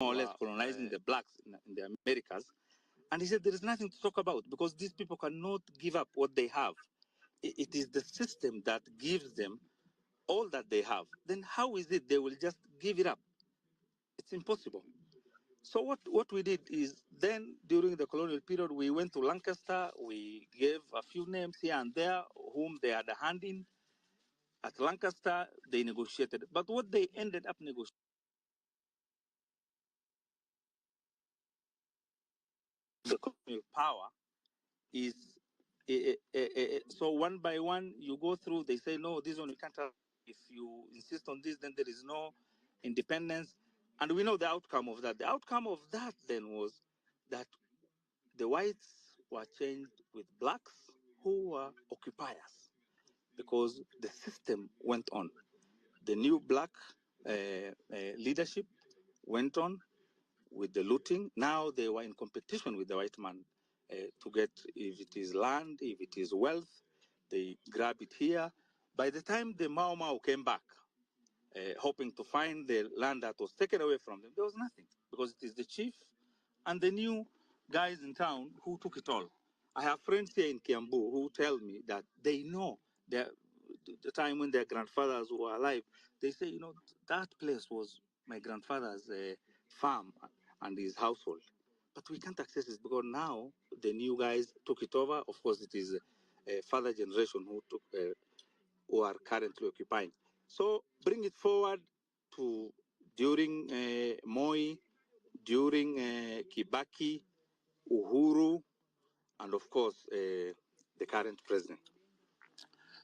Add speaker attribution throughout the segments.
Speaker 1: more or less colonizing the blacks in the Americas. And he said there is nothing to talk about because these people cannot give up what they have. It is the system that gives them all that they have. Then how is it they will just give it up? It's impossible. So what we did is then during the colonial period, we went to Lancaster. We gave a few names here and there whom they had a hand in. At Lancaster, they negotiated. But what they ended up negotiating, the colonial power is so one by one you go through. They say no, this one we can't have. If you insist on this, then there is no independence, and we know the outcome of that. The outcome of that then was that the whites were changed with blacks who were occupiers because the system went on. The new black leadership went on with the looting. Now they were in competition with the white man to get, if it is land, if it is wealth, they grab it here. By the time the Mau Mau came back, hoping to find the land that was taken away from them, there was nothing because it is the chief and the new guys in town who took it all. I have friends here in Kiambu who tell me that they know the time when their grandfathers were alive. They say, you know, that place was my grandfather's farm and his household. But we can't access it because now the new guys took it over. Of course, it is a father generation who are currently occupying. So bring it forward to during Moi, during Kibaki, Uhuru, and of course the current president.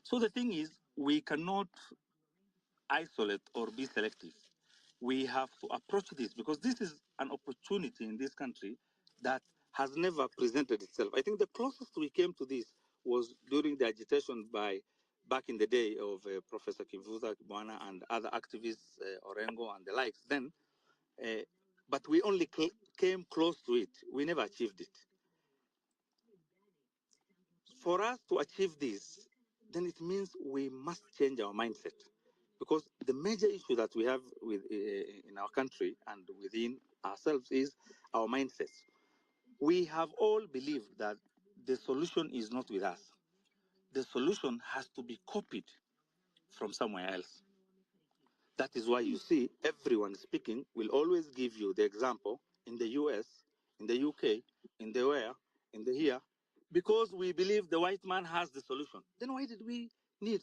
Speaker 1: So the thing is, we cannot isolate or be selective. We have to approach this because this is an opportunity in this country that has never presented itself. I think the closest we came to this was during the agitation by back in the day of Professor Kivuza Kibwana and other activists, Orengo and the likes then. But we only came close to it. We never achieved it. For us to achieve this, then it means we must change our mindset. Because the major issue that we have with in our country and within ourselves is our mindsets. We have all believed that the solution is not with us. The solution has to be copied from somewhere else. That is why you see everyone speaking will always give you the example in the US, in the UK, in the where, in the here, because we believe the white man has the solution. Then why did we need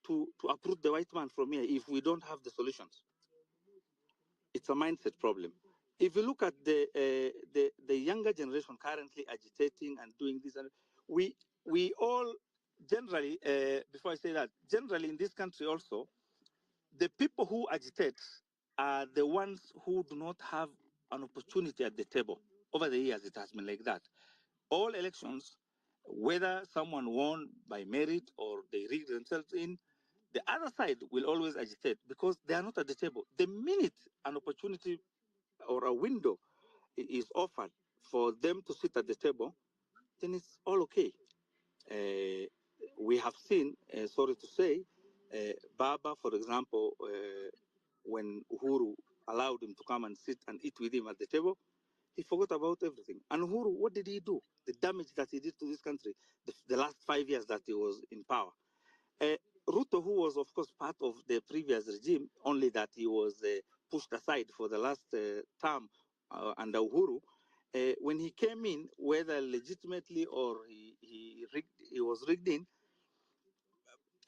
Speaker 1: to uproot the white man from here if we don't have the solutions? It's a mindset problem. If you look at the younger generation currently agitating and doing this, and we all generally, before I say that, generally in this country also, the people who agitate are the ones who do not have an opportunity at the table. Over the years, it has been like that. All elections, whether someone won by merit or they rigged themselves in, the other side will always agitate because they are not at the table. The minute an opportunity or a window is offered for them to sit at the table, then it's all okay. We have seen, sorry to say, Baba, for example, when Uhuru allowed him to come and sit and eat with him at the table, he forgot about everything. And Uhuru, what did he do? The damage that he did to this country, the last 5 years that he was in power. Ruto, who was, of course, part of the previous regime, only that he was pushed aside for the last term under Uhuru, when he came in, whether legitimately or he was rigged in,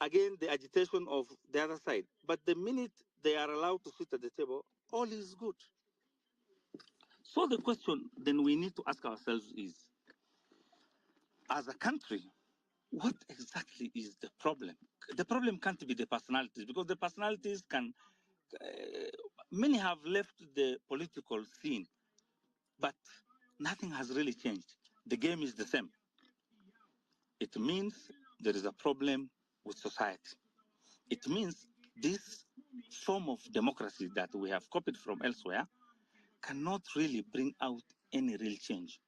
Speaker 1: again, the agitation of the other side. But the minute they are allowed to sit at the table, all is good. So the question then we need to ask ourselves is, as a country, what exactly is the problem? The problem can't be the personalities because the personalities can, many have left the political scene, but nothing has really changed. The game is the same. It means there is a problem with society. It means this form of democracy that we have copied from elsewhere cannot really bring out any real change.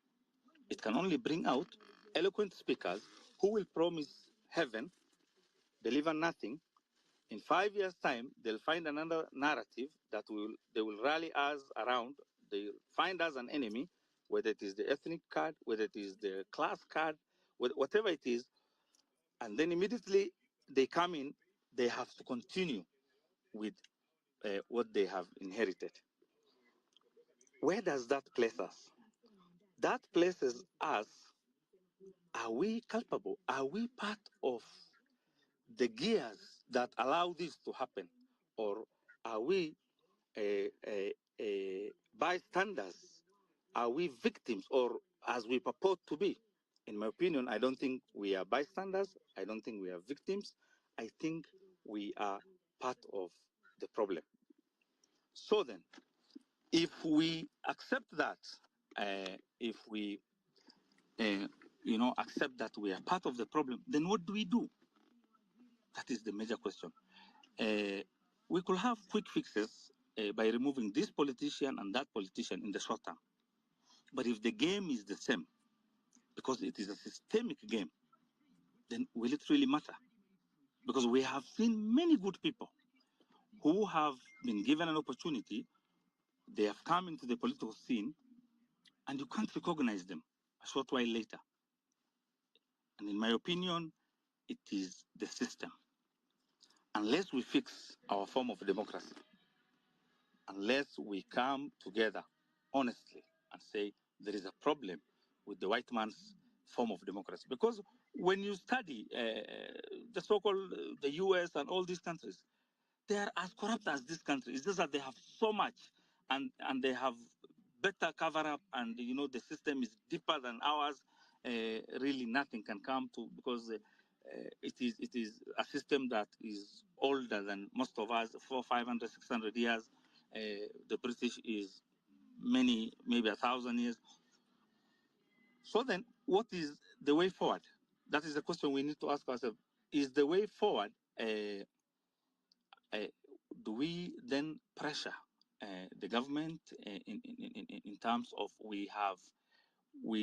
Speaker 1: It can only bring out eloquent speakers who will promise heaven, deliver nothing. In 5 years' time, they'll find another narrative that they will rally us around They find us an enemy, whether it is the ethnic card, whether it is the class card, whatever it is, and then immediately they come in, they have to continue with what they have inherited. Where does that place us? That places us, are we culpable? Are we part of the gears that allow this to happen? Or are we bystanders? Are we victims, or as we purport to be? In my opinion, I don't think we are bystanders. I don't think we are victims. I think we are part of the problem. So then, if we accept that, if we, accept that we are part of the problem, then what do we do? That is the major question. We could have quick fixes by removing this politician and that politician in the short term. But if the game is the same, because it is a systemic game, then will it really matter? Because we have seen many good people who have been given an opportunity, they have come into the political scene, and you can't recognize them a short while later. And in my opinion, it is the system. Unless we fix our form of democracy, unless we come together honestly and say there is a problem with the white man's form of democracy. Because when you study the so-called the US and all these countries, they are as corrupt as this country. It's just that they have so much, and they have better cover up, and the system is deeper than ours. Really, nothing can come to, because it is a system that is older than most of us, 400, 500, 600 years. The British is many, maybe 1,000 years. So then, what is the way forward? That is the question we need to ask ourselves. Is the way forward? Do we then pressure the government in terms of we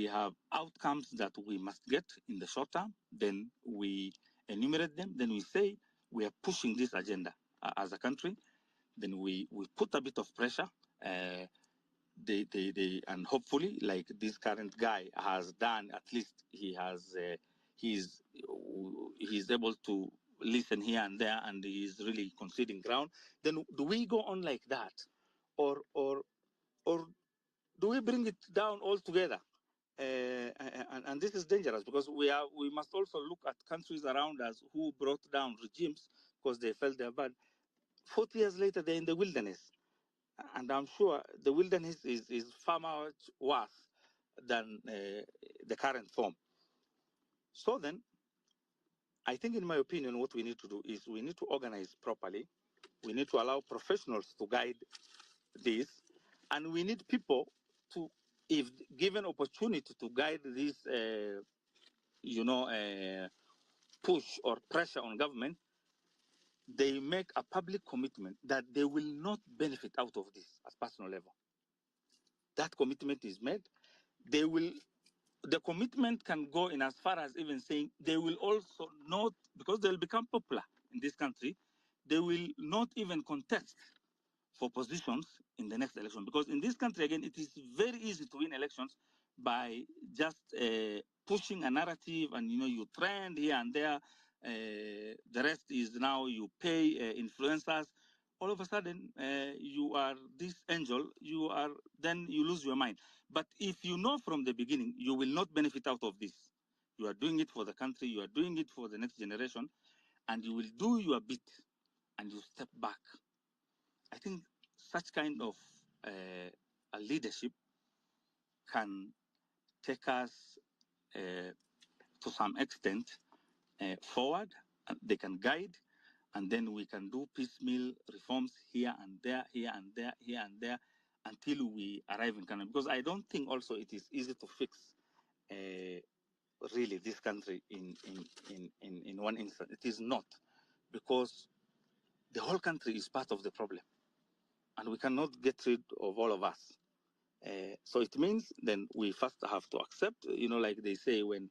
Speaker 1: have outcomes that we must get in the short term? Then we enumerate them. Then we say we are pushing this agenda as a country. Then we put a bit of pressure. They and hopefully, like this current guy has done, at least he has he's able to listen here and there, and he's really conceding ground. Then do we go on like that, or do we bring it down altogether? And this is dangerous, because we must also look at countries around us who brought down regimes because they felt they're bad. 40 years later, they're in the wilderness. And I'm sure the wilderness is far much worse than the current form. So then, I think, in my opinion, what we need to do is we need to organize properly. We need to allow professionals to guide this, and we need people to, if given opportunity to guide this, push or pressure on government, they make a public commitment that they will not benefit out of this at personal level. That commitment is made. The commitment can go in as far as even saying they will also not, because they'll become popular in this country, they will not even contest for positions in the next election. Because in this country, again, it is very easy to win elections by just pushing a narrative, and you trend here and there. The rest is now you pay influencers. All of a sudden, you are this angel. You lose your mind. But if you know from the beginning, you will not benefit out of this. You are doing it for the country. You are doing it for the next generation, and you will do your bit, and you step back. I think such kind of a leadership can take us to some extent forward. They can guide, and then we can do piecemeal reforms here and there, here and there, here and there, until we arrive in Canada. Because I don't think also it is easy to fix really this country in one instant. It is not, because the whole country is part of the problem, and we cannot get rid of all of us. So it means then we first have to accept, like they say, when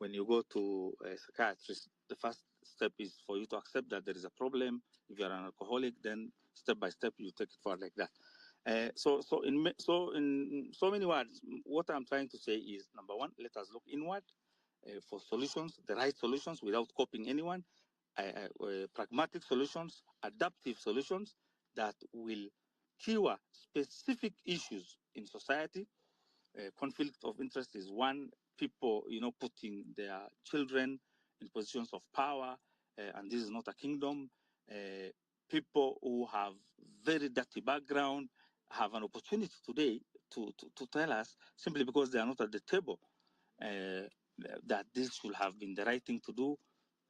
Speaker 1: you go to a psychiatrist, the first step is for you to accept that there is a problem. If you're an alcoholic, then step by step you take it forward like that. So in so many words, what I'm trying to say is, number one, let us look inward for solutions, the right solutions, without copying anyone, pragmatic solutions, adaptive solutions that will cure specific issues in society. Conflict of interest is one. People, putting their children in positions of power, and this is not a kingdom. People who have very dirty background have an opportunity today to tell us, simply because they are not at the table, that this should have been the right thing to do.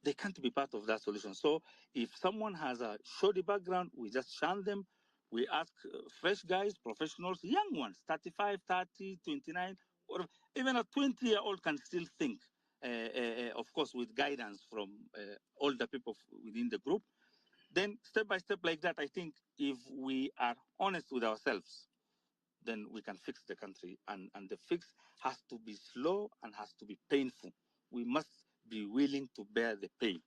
Speaker 1: They can't be part of that solution. So if someone has a shoddy background, we just shun them. We ask fresh guys, professionals, young ones, 35, 30, 29, or even a 20-year-old can still think, of course, with guidance from older people within the group. Then step by step like that, I think if we are honest with ourselves, then we can fix the country. And the fix has to be slow and has to be painful. We must be willing to bear the pain.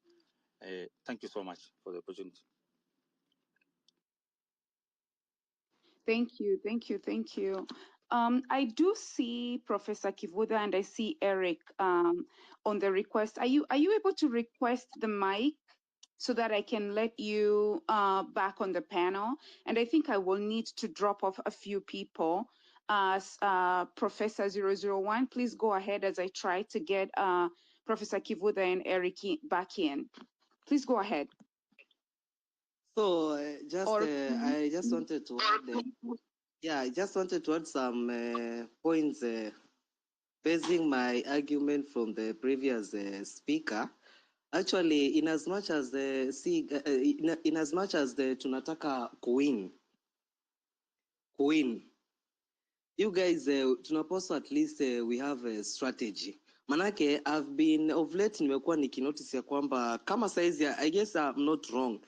Speaker 1: Thank you so much for the opportunity.
Speaker 2: Thank you, thank you, thank you. I do see Professor Kivuda and I see Eric on the request. Are you able to request the mic so that I can let you back on the panel? And I think I will need to drop off a few people. Professor 001, please go ahead as I try to get Professor Kivuda and Eric back in. Please go ahead.
Speaker 3: So I just wanted to add, I just wanted to add some points basing my argument from the previous speaker. Actually, in as much as the tunataka kuwin, you guys tunapaswa at least we have a strategy. Manake I've been of late nimekuwa nikinotice ya kwamba kama saizi, I guess I'm not wrong,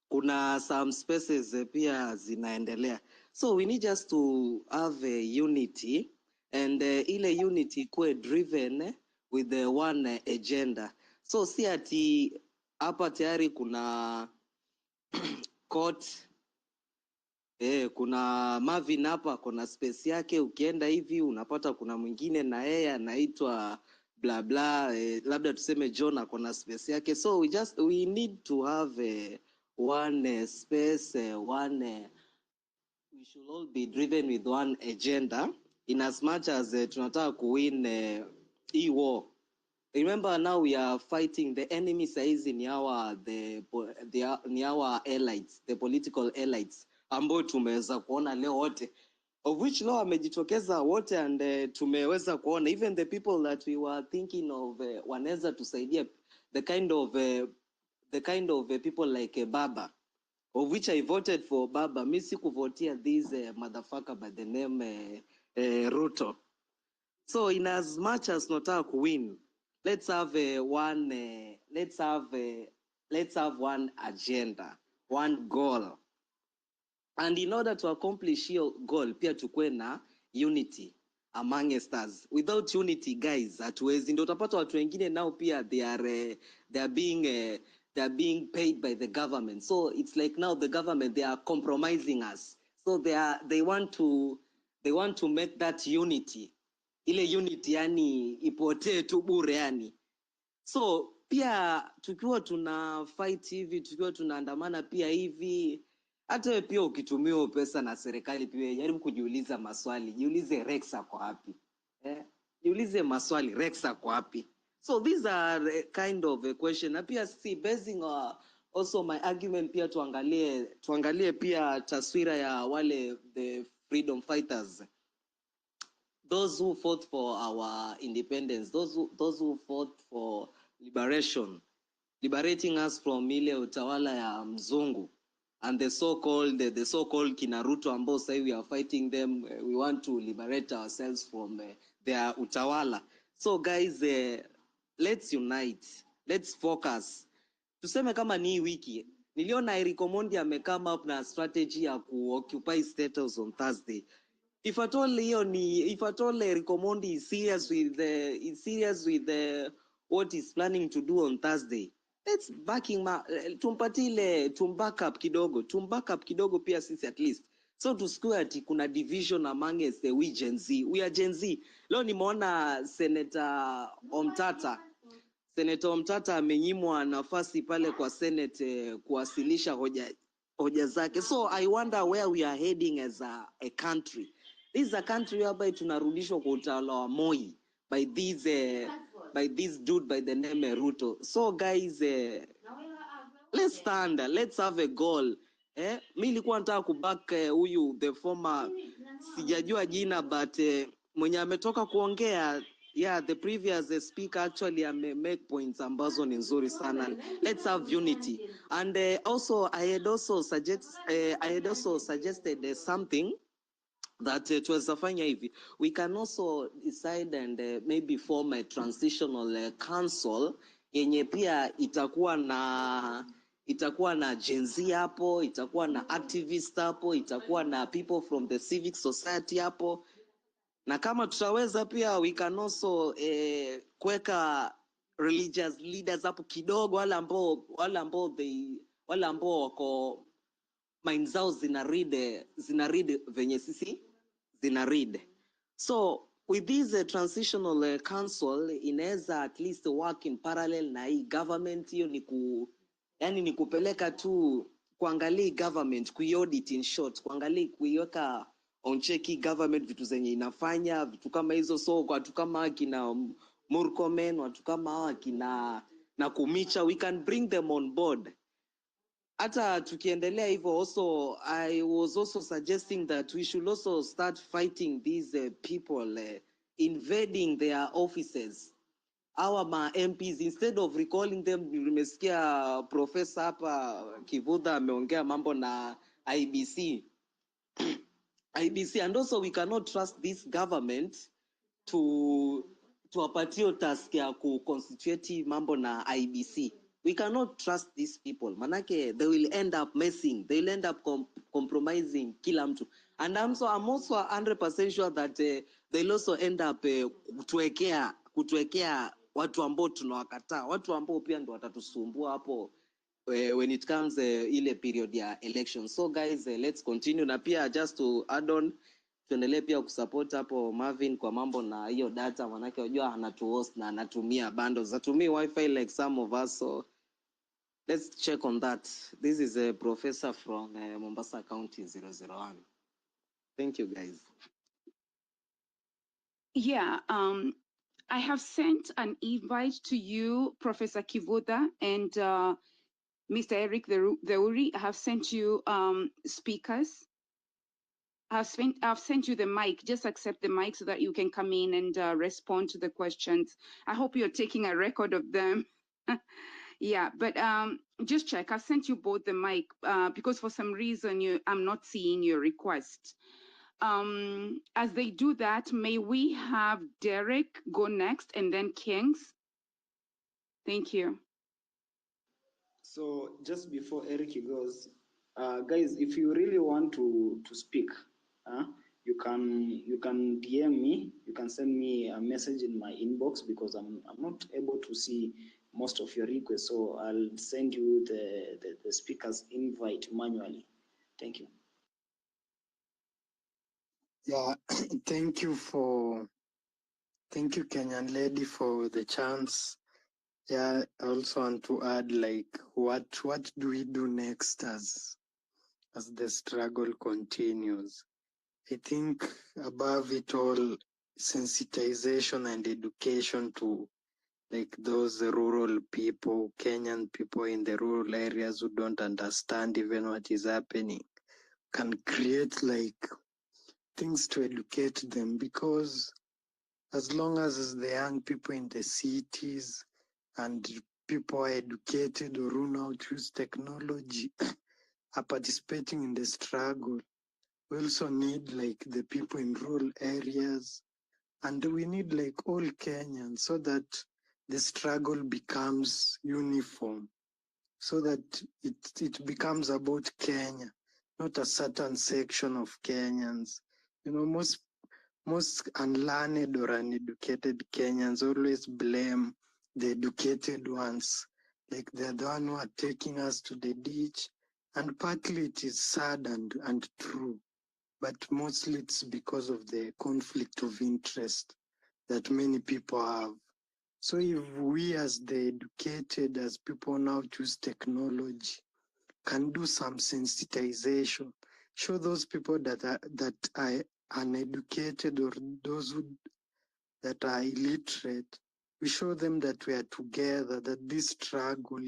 Speaker 3: kuna some spaces pia zinaendelea. So we need just to have a unity, and ile unity kuwe driven with the one agenda. So si ati hapa tayari kuna court, kuna Marvin hapa kuna space yake, ukienda hivi unapata kuna mwingine na yeye anaitwa bla bla, labda tuseme John akona space yake. So we need to have one space, we should all be driven with one agenda, in as much as tunataka kuwin hii war. Remember, now we are fighting the enemy saizi ni our allies, the political allies ambao tumeweza kuona leo wote, of which leo wamejitokeza wote, and tumeweza kuona even the people that we were thinking of wanaweza tusaidia, the kind of people like Baba, of which I voted for Baba. Mi sikuvotia this motherfucker by the name Ruto. So in as much as nataka kuwin, let's have one agenda, one goal. And in order to accomplish your goal, pia tukue na unity amongst us. Without unity, guys, hatuwezi. Ndio utapata watu wengine now pia they are being paid by the government. So it's like now the government, they are compromising us. So they want to make that unity, ile unity yani ipotee tu bure yani. So pia tukiwa tuna fight hivi, tukiwa tunaandamana pia hivi, hata wewe pia ukitumiwa pesa na serikali pia jaribu kujiuliza maswali. Jiulize Rex ako wapi? Jiulize maswali, Rex ako wapi? So these are kind of a question. Na pia si basing also my argument pia tuangalie pia taswira ya wale the freedom fighters, those who fought for our independence, those who fought for liberating us from ile utawala ya mzungu, and the so-called kina Ruto ambao say we are fighting them. We want to liberate ourselves from their utawala. So guys, let's unite, let's focus. Tuseme kama ni wiki niliona Eric Omondi come up na strategy ya occupy State House on Thursday. If at all Eric Omondi is serious with what he's planning to do on Thursday, let's back up kidogo pia sisi at least. So tusikue ati kuna division among us, we Gen Z. We are Gen Z. Leo nimeona Senator Omtata amenyimwa nafasi pale kwa Senate kuwasilisha hoja zake. So I wonder where we are heading as a country. This is a country whereby tunarudishwa kwa utawala wa Moi by this dude by the name Ruto. So guys, let's stand, let's have a goal. Mi nilikuwa nataka kuback huyu the former, sijajua jina, but mwenye ametoka kuongea, yeah, the previous speaker actually make points ambazo ni nzuri sana. Let's have unity. And also I had also suggested something that tuwezafanya hivi. We can also decide and maybe form a transitional council yenye pia itakuwa na Gen Z hapo, itakuwa na activist hapo, itakuwa na people from the civic society hapo. Na kama tutaweza pia we can also kuweka religious leaders hapo kidogo, wale ambao wako mind zao zina read venye sisi zina read. So with this transitional council inaweza at least work in parallel na hii government. Hiyo ni kupeleka tu kuangalia government, kuiaudit, in short kuangalia, kuiweka on check government vitu zenye inafanya, vitu kama hizo. So kwa watu kama kina Murkomen, watu kama kina na Kumicha, we can bring them on board. Hata tukiendelea hivyo, also I was also suggesting that we should also start fighting these people invading their offices. Our MPs, instead of recalling them, nimesikia professor hapa Kivutha ameongea mambo na IBC. And also we cannot trust this government to apatio task ya kuconstitute mambo na IBC. We cannot trust these people. Manake they will end up messing. They will end up compromising kila mtu. And I'm also 100% sure that they'll also end up kutuwekea watu ambao tunawakataa, watu ambao pia ndio watatusumbua hapo when it comes ile period ya election. So guys, let's continue. Na pia just to add on, tuendelee pia kusupport hapo Marvin kwa mambo na hiyo data, manake unajua anatuhost na anatumia bundles, atumii wifi like some of us. So let's check on that. This is a professor from Mombasa County 001. Thank you guys.
Speaker 2: Yeah, I have sent an invite to you, Professor Kivutha, and Mr. Eric Theuri. I have sent you speakers. I've sent you the mic. Just accept the mic so that you can come in and respond to the questions. I hope you're taking a record of them. Yeah, but just check. I've sent you both the mic because for some reason I'm not seeing your request. As they do that, may we have Derek go next and then Kings? Thank you.
Speaker 4: So just before Eric goes, guys, if you really want to speak, you can DM me. You can send me a message in my inbox because I'm not able to see most of your requests. So I'll send you the speaker's invite manually. Thank you.
Speaker 5: Yeah, thank you Kenyan lady for the chance. Yeah, I also want to add, like, what do we do next as the struggle continues? I think above it all, sensitization and education to like those rural people, Kenyan people in the rural areas who don't understand even what is happening, can create like things to educate them, because as long as the young people in the cities and people are educated or who know how to use technology are participating in the struggle, we also need like the people in rural areas, and we need like all Kenyans, so that the struggle becomes uniform, so that it becomes about Kenya, not a certain section of Kenyans. You know, most unlearned or uneducated Kenyans always blame the educated ones, like they're the one who are taking us to the ditch. And partly it is sad and true. but mostly it's because of the conflict of interest that many people have. So if we as the educated, as people now choose technology, can do some sensitization, show those people that are uneducated or those that are illiterate, we show them that we are together, that this struggle,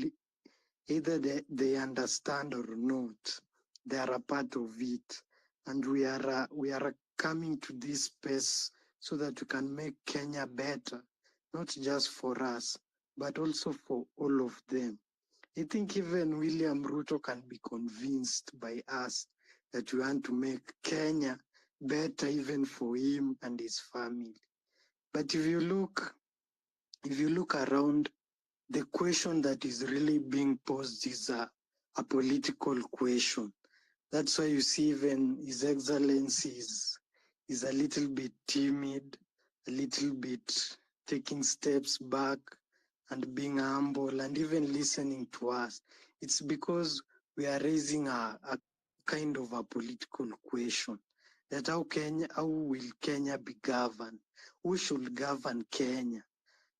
Speaker 5: either they understand or not, they are a part of it. And we are coming to this space so that we can make Kenya better, not just for us, but also for all of them. I think even William Ruto can be convinced by us that we want to make Kenya better even for him and his family. But if you look around, the question that is really being posed is a political question. That's why you see even His Excellency is a little bit timid, a little bit taking steps back and being humble and even listening to us. It's because we are raising a kind of a political question that how will Kenya be governed? Who should govern Kenya?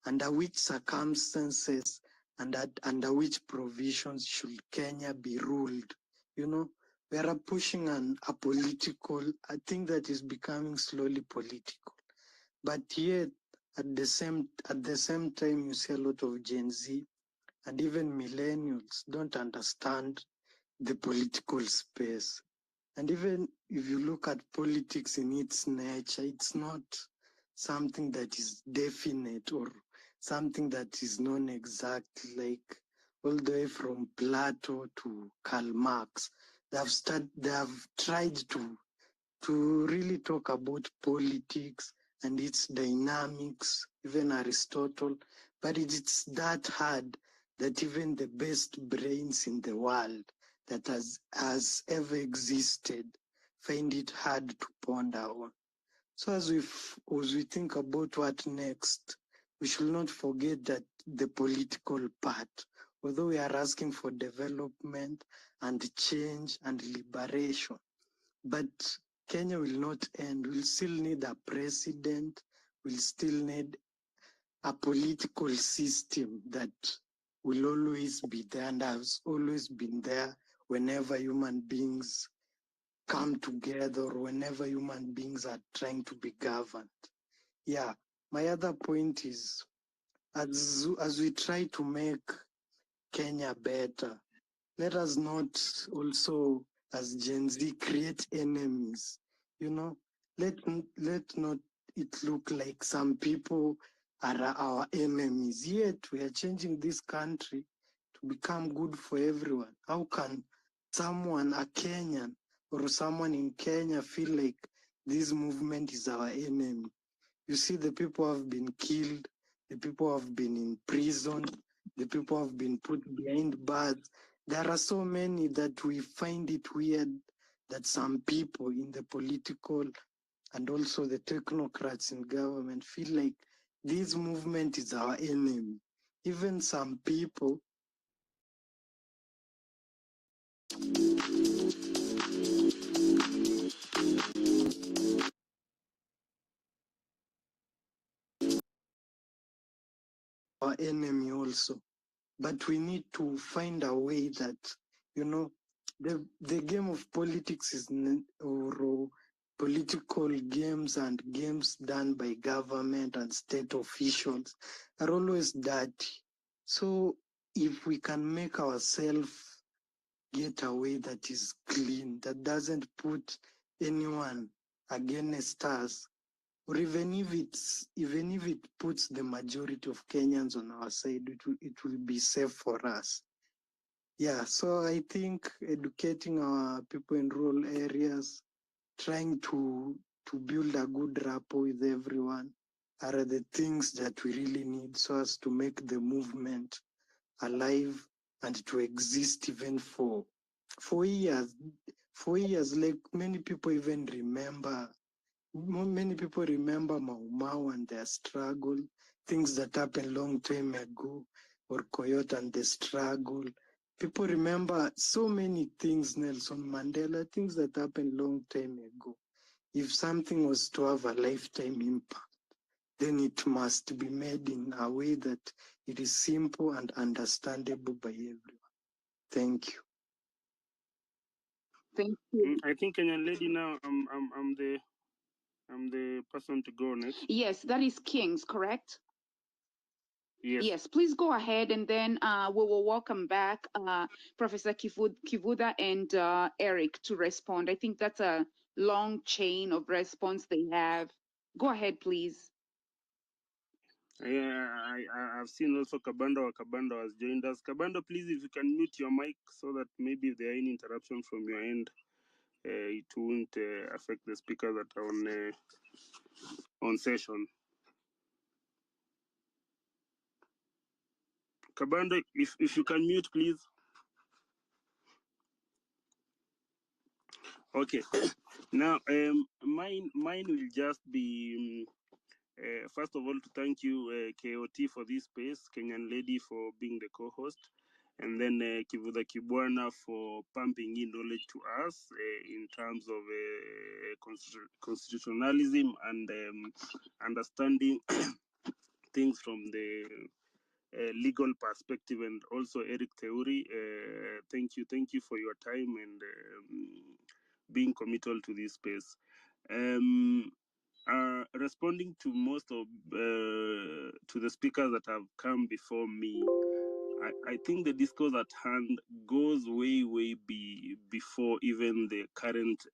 Speaker 5: Under which circumstances and under which provisions should Kenya be ruled? You know, we are pushing a political, I think that is becoming slowly political. But yet, at the same time, you see a lot of Gen Z and even millennials don't understand the political space. And even if you look at politics in its nature, it's not something that is definite or something that is known exactly, like all the way from Plato to Karl Marx. They have tried to really talk about politics and its dynamics, even Aristotle, but it's that hard that even the best brains in the world that has ever existed find it hard to ponder on. So as we think about what next, we should not forget that the political part, although we are asking for development and change and liberation, but Kenya will not end. We'll still need a president. We'll still need a political system that will always be there and has always been there whenever human beings come together or whenever human beings are trying to be governed. Yeah, my other point is as we try to make Kenya better, let us not also, as Gen Z, create enemies. You know, let not it look like some people are our enemies. Yet we are changing this country to become good for everyone. How can someone, a Kenyan or someone in Kenya, feel like this movement is our enemy? You see, the people have been killed, the people have been in prison, the people have been put behind bars. There are so many that we find it weird that some people in the political and also the technocrats in government feel like this movement is our enemy. Even some people are enemy also. But we need to find a way that, you know, the game of politics is or political games and games done by government and state officials are always dirty. So if we can make ourselves get a way that is clean, that doesn't put anyone against us, or even if it puts the majority of Kenyans on our side, it will be safe for us. Yeah, so I think educating our people in rural areas, trying to build a good rapport with everyone are the things that we really need so as to make the movement alive and to exist even for years. For years, like many people remember Mau Mau and their struggle, things that happened long time ago, or Coyote and the struggle. People remember so many things, Nelson Mandela, things that happened long time ago. if something was to have a lifetime impact, then it must be made in a way that it is simple and understandable by everyone. Thank you.
Speaker 2: Thank you.
Speaker 6: I think Kenyan lady now. I'm the person to go next.
Speaker 2: Yes, that is Kings, correct?
Speaker 6: Yes.
Speaker 2: Yes, please go ahead, and then we will welcome back Professor Kivuda and Eric to respond. I think that's a long chain of response they have. Go ahead, please.
Speaker 6: I've seen also Kabando has joined us. Kabando, please, if you can mute your mic so that maybe if there are any interruption from your end, it won't affect the speakers that are on session. Kabando, if you can mute, please. Okay. Now, mine will just be first of all to thank you, KOT, for this space, Kenyan Lady for being the co-host, and then Kivuda Kibwana for pumping in knowledge to us in terms of constitutionalism and understanding things from the legal perspective, and also Eric Theory. Thank you for your time and being committal to this space. Responding to most of to the speakers that have come before me, I think the discourse at hand goes way before even the current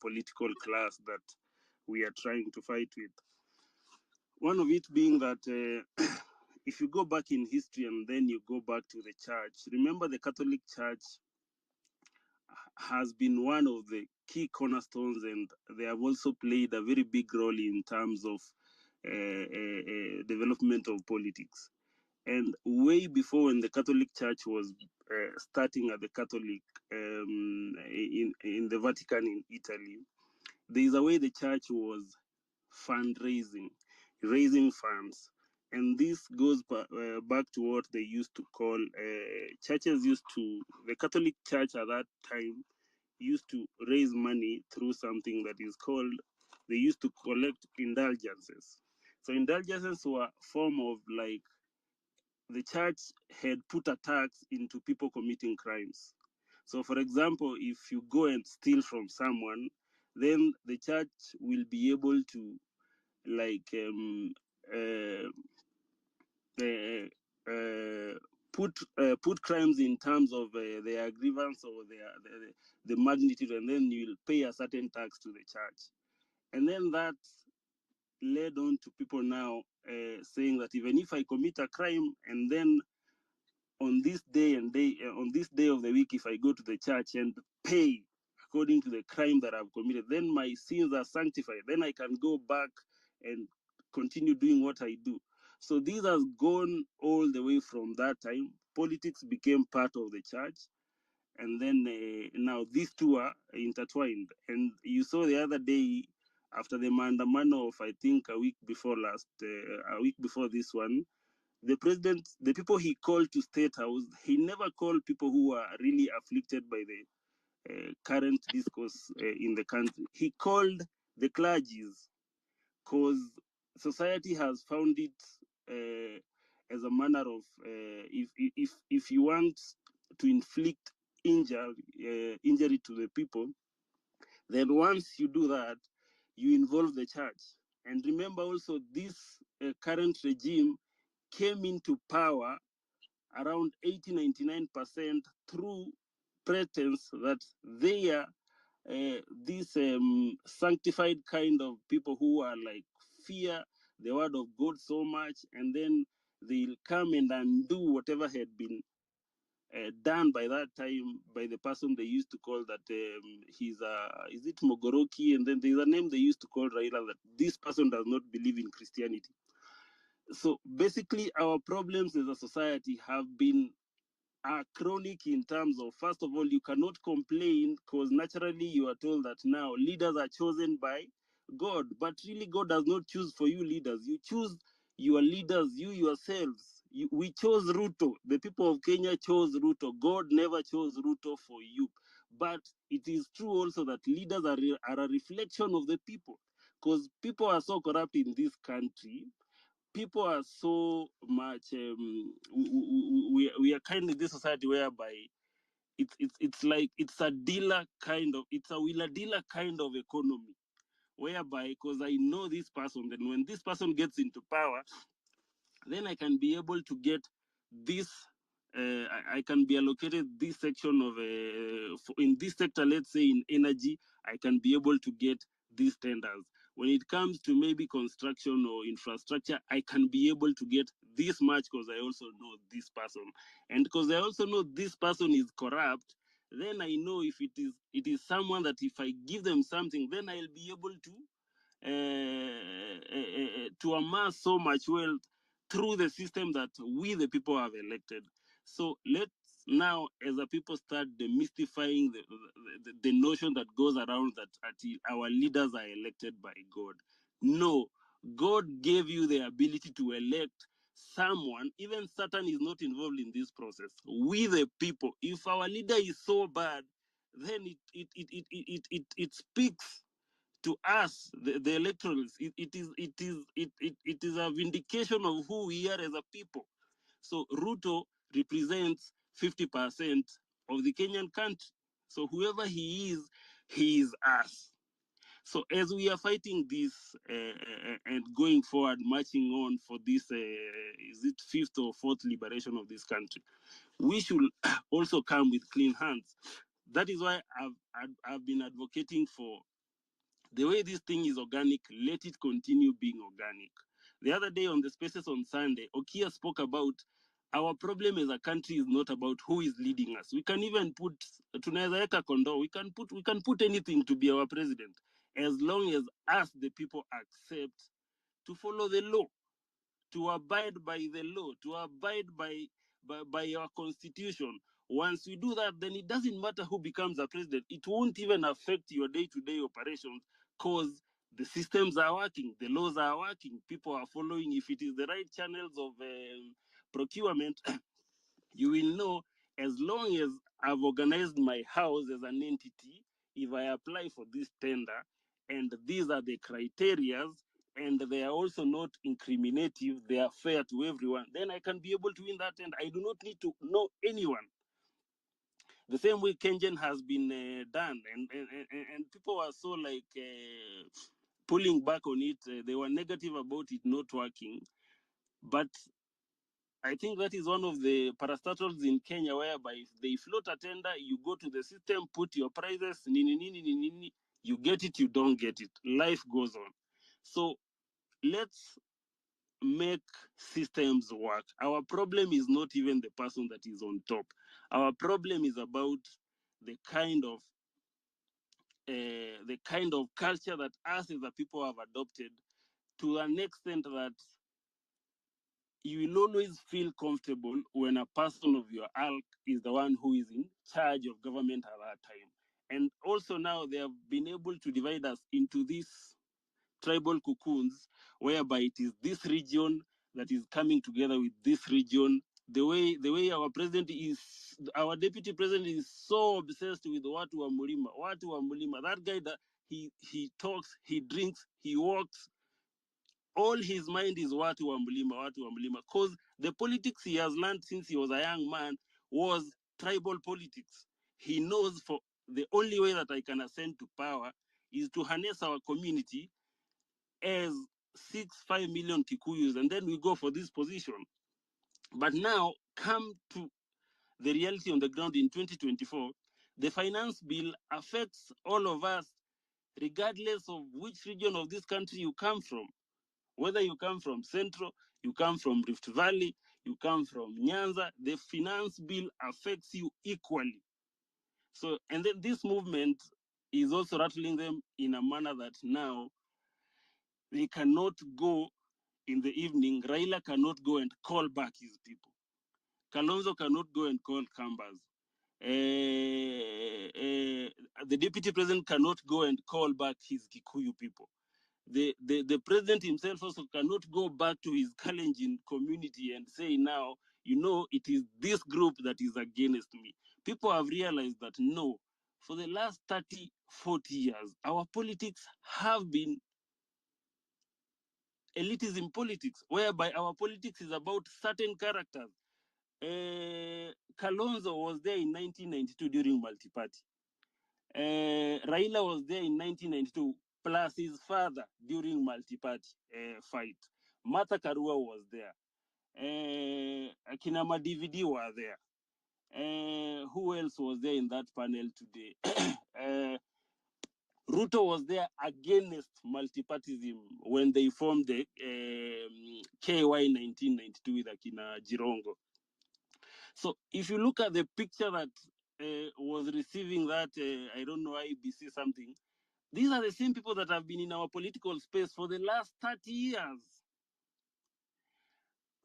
Speaker 6: political class that we are trying to fight with. One of it being that if you go back in history and then you go back to the church, remember the Catholic Church has been one of the key cornerstones, and they have also played a very big role in terms of development of politics. And way before, when the Catholic Church was starting at the Catholic in the Vatican in Italy, there is a way the church was fundraising, raising funds. And this goes back to what they used to call, the Catholic Church at that time used to raise money through something that is called, they used to collect indulgences. So indulgences were a form of, like, the church had put a tax into people committing crimes. So for example, if you go and steal from someone, then the church will be able to, like, put crimes in terms of their grievance or the magnitude, and then you'll pay a certain tax to the church. And then that led on to people now saying that even if I commit a crime, and then on this day of the week, if I go to the church and pay according to the crime that I've committed, then my sins are sanctified. Then I can go back and continue doing what I do. So this has gone all the way from that time. Politics became part of the church. And then now these two are intertwined. And you saw the other day, after the maandamano of, I think, a week before this one, the president, the people he called to State House, he never called people who are really afflicted by the current discourse in the country. He called the clergies, because society has found it as a manner of if you want to inflict injury to the people, then once you do that, you involve the church. And remember also, this current regime came into power around 80-99% through pretense that they are these sanctified kind of people who are, like, fear the word of God so much, and then they'll come and undo whatever had been done by that time by the person they used to call that is it Mogoroki, and then there's a name they used to call Raila, that this person does not believe in Christianity. So basically, our problems as a society have been are chronic in terms of, first of all, you cannot complain because naturally you are told that now leaders are chosen by God, but really God does not choose for you leaders. You choose your leaders, you yourselves. We chose Ruto. The people of Kenya chose Ruto. God never chose Ruto for you. But it is true also that leaders are a reflection of the people, because people are so corrupt in this country. People are so much. We are kind of this society whereby it's like it's a wheeler dealer kind of economy, whereby because I know this person, then when this person gets into power, then I can be able to get this. I can be allocated this section of in this sector. Let's say in energy, I can be able to get these tenders. When it comes to maybe construction or infrastructure, I can be able to get this much because I also know this person, and because I also know this person is corrupt. Then I know if it is someone that if I give them something, then I'll be able to amass so much wealth through the system that we the people have elected. So let's now as a people start demystifying the notion that goes around that our leaders are elected by God. No, God gave you the ability to elect someone. Even Satan is not involved in this process. We the people, if our leader is so bad, then it speaks to us, the electorals. It is a vindication of who we are as a people. So Ruto represents 50% of the Kenyan country. So whoever he is us. So as we are fighting this and going forward, marching on for this, is it fifth or fourth liberation of this country, we should also come with clean hands. That is why I've been advocating for the way this thing is organic, let it continue being organic. The other day on the Spaces on Sunday, Okia spoke about our problem as a country is not about who is leading us. We can even put tunaweza weka kondoo. We can put anything to be our president, as long as us the people accept to follow the law, to abide by the law, to abide by our constitution. Once we do that, then it doesn't matter who becomes a president. It won't even affect your day-to-day operations because the systems are working, the laws are working, people are following. If it is the right channels of procurement, you will know as long as I've organized my house as an entity, if I apply for this tender and these are the criterias and they are also not incriminative, they are fair to everyone, then I can be able to win that tender. I do not need to know anyone. The same way Kenyan has been done, and people are so like pulling back on it. They were negative about it not working, but I think that is one of the parastatals in Kenya whereby if they float a tender, you go to the system, put your prices, you get it, you don't get it. Life goes on. So let's make systems work. Our problem is not even the person that is on top. Our problem is about the kind of culture that us as a people have adopted to an extent that you will always feel comfortable when a person of your ilk is the one who is in charge of government at that time. And also now they have been able to divide us into these tribal cocoons, whereby it is this region that is coming together with this region. The way our deputy president is so obsessed with Watu wa Mulima. That guy that he talks, he drinks, he walks, all his mind is Watu wa Mulima. Because the politics he has learned since he was a young man was tribal politics. He knows for the only way that I can ascend to power is to harness our community as 5 million Kikuyus, and then we go for this position. But now, come to the reality on the ground in 2024, the finance bill affects all of us, regardless of which region of this country you come from. Whether you come from Central, you come from Rift Valley, you come from Nyanza, the finance bill affects you equally. So, and then this movement is also rattling them in a manner that now they cannot go in the evening. Raila cannot go and call back his people. Kalonzo cannot go and call Kambas. The deputy president cannot go and call back his Kikuyu people. The president himself also cannot go back to his Kalenjin community and say now, it is this group that is against me. People have realized that no, for the last 30, 40 years, our politics have been elitism politics, whereby our politics is about certain characters. Kalonzo was there in 1992 during multi-party. Raila was there in 1992, plus his father during multi-party fight. Martha Karua was there. Kinama DVD were there. Who else was there in that panel today? Ruto was there against multipartyism when they formed the KY 1992 with Akina Jirongo. So if you look at the picture that was receiving that, I don't know, IBC something, these are the same people that have been in our political space for the last 30 years.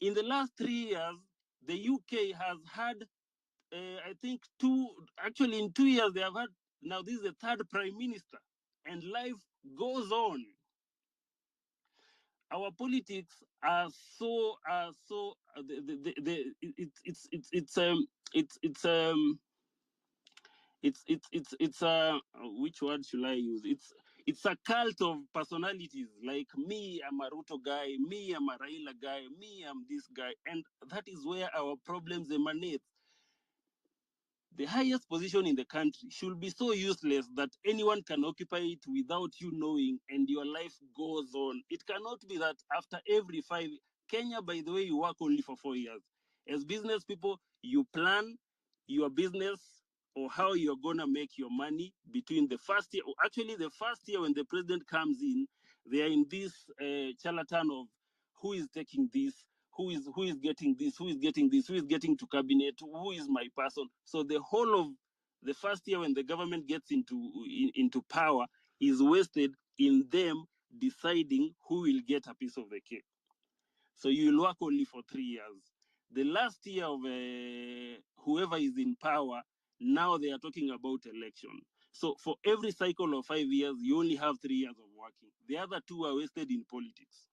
Speaker 6: In the last 3 years, the UK has had, I think, in 2 years, they have had, now this is the third prime minister, and life goes on. Our politics are which word should I use? It's a cult of personalities. Like me, I'm a Ruto guy. Me, I'm a Raila guy. Me, I'm this guy, and that is where our problems emanate. The highest position in the country should be so useless that anyone can occupy it without you knowing, and your life goes on. It cannot be that after every 5 Kenya, by the way, you work only for 4 years. As business people, you plan your business or how you're gonna make your money between the first year, or actually the first year when the president comes in, they are in this charlatan of who is taking this, who is getting this, who is getting this, who is getting to cabinet, who is my person. So the whole of the first year when the government gets into power is wasted in them deciding who will get a piece of the cake. So you will work only for 3 years. The last year of whoever is in power, now they are talking about election. So for every cycle of 5 years, you only have 3 years of working. The other 2 are wasted in politics.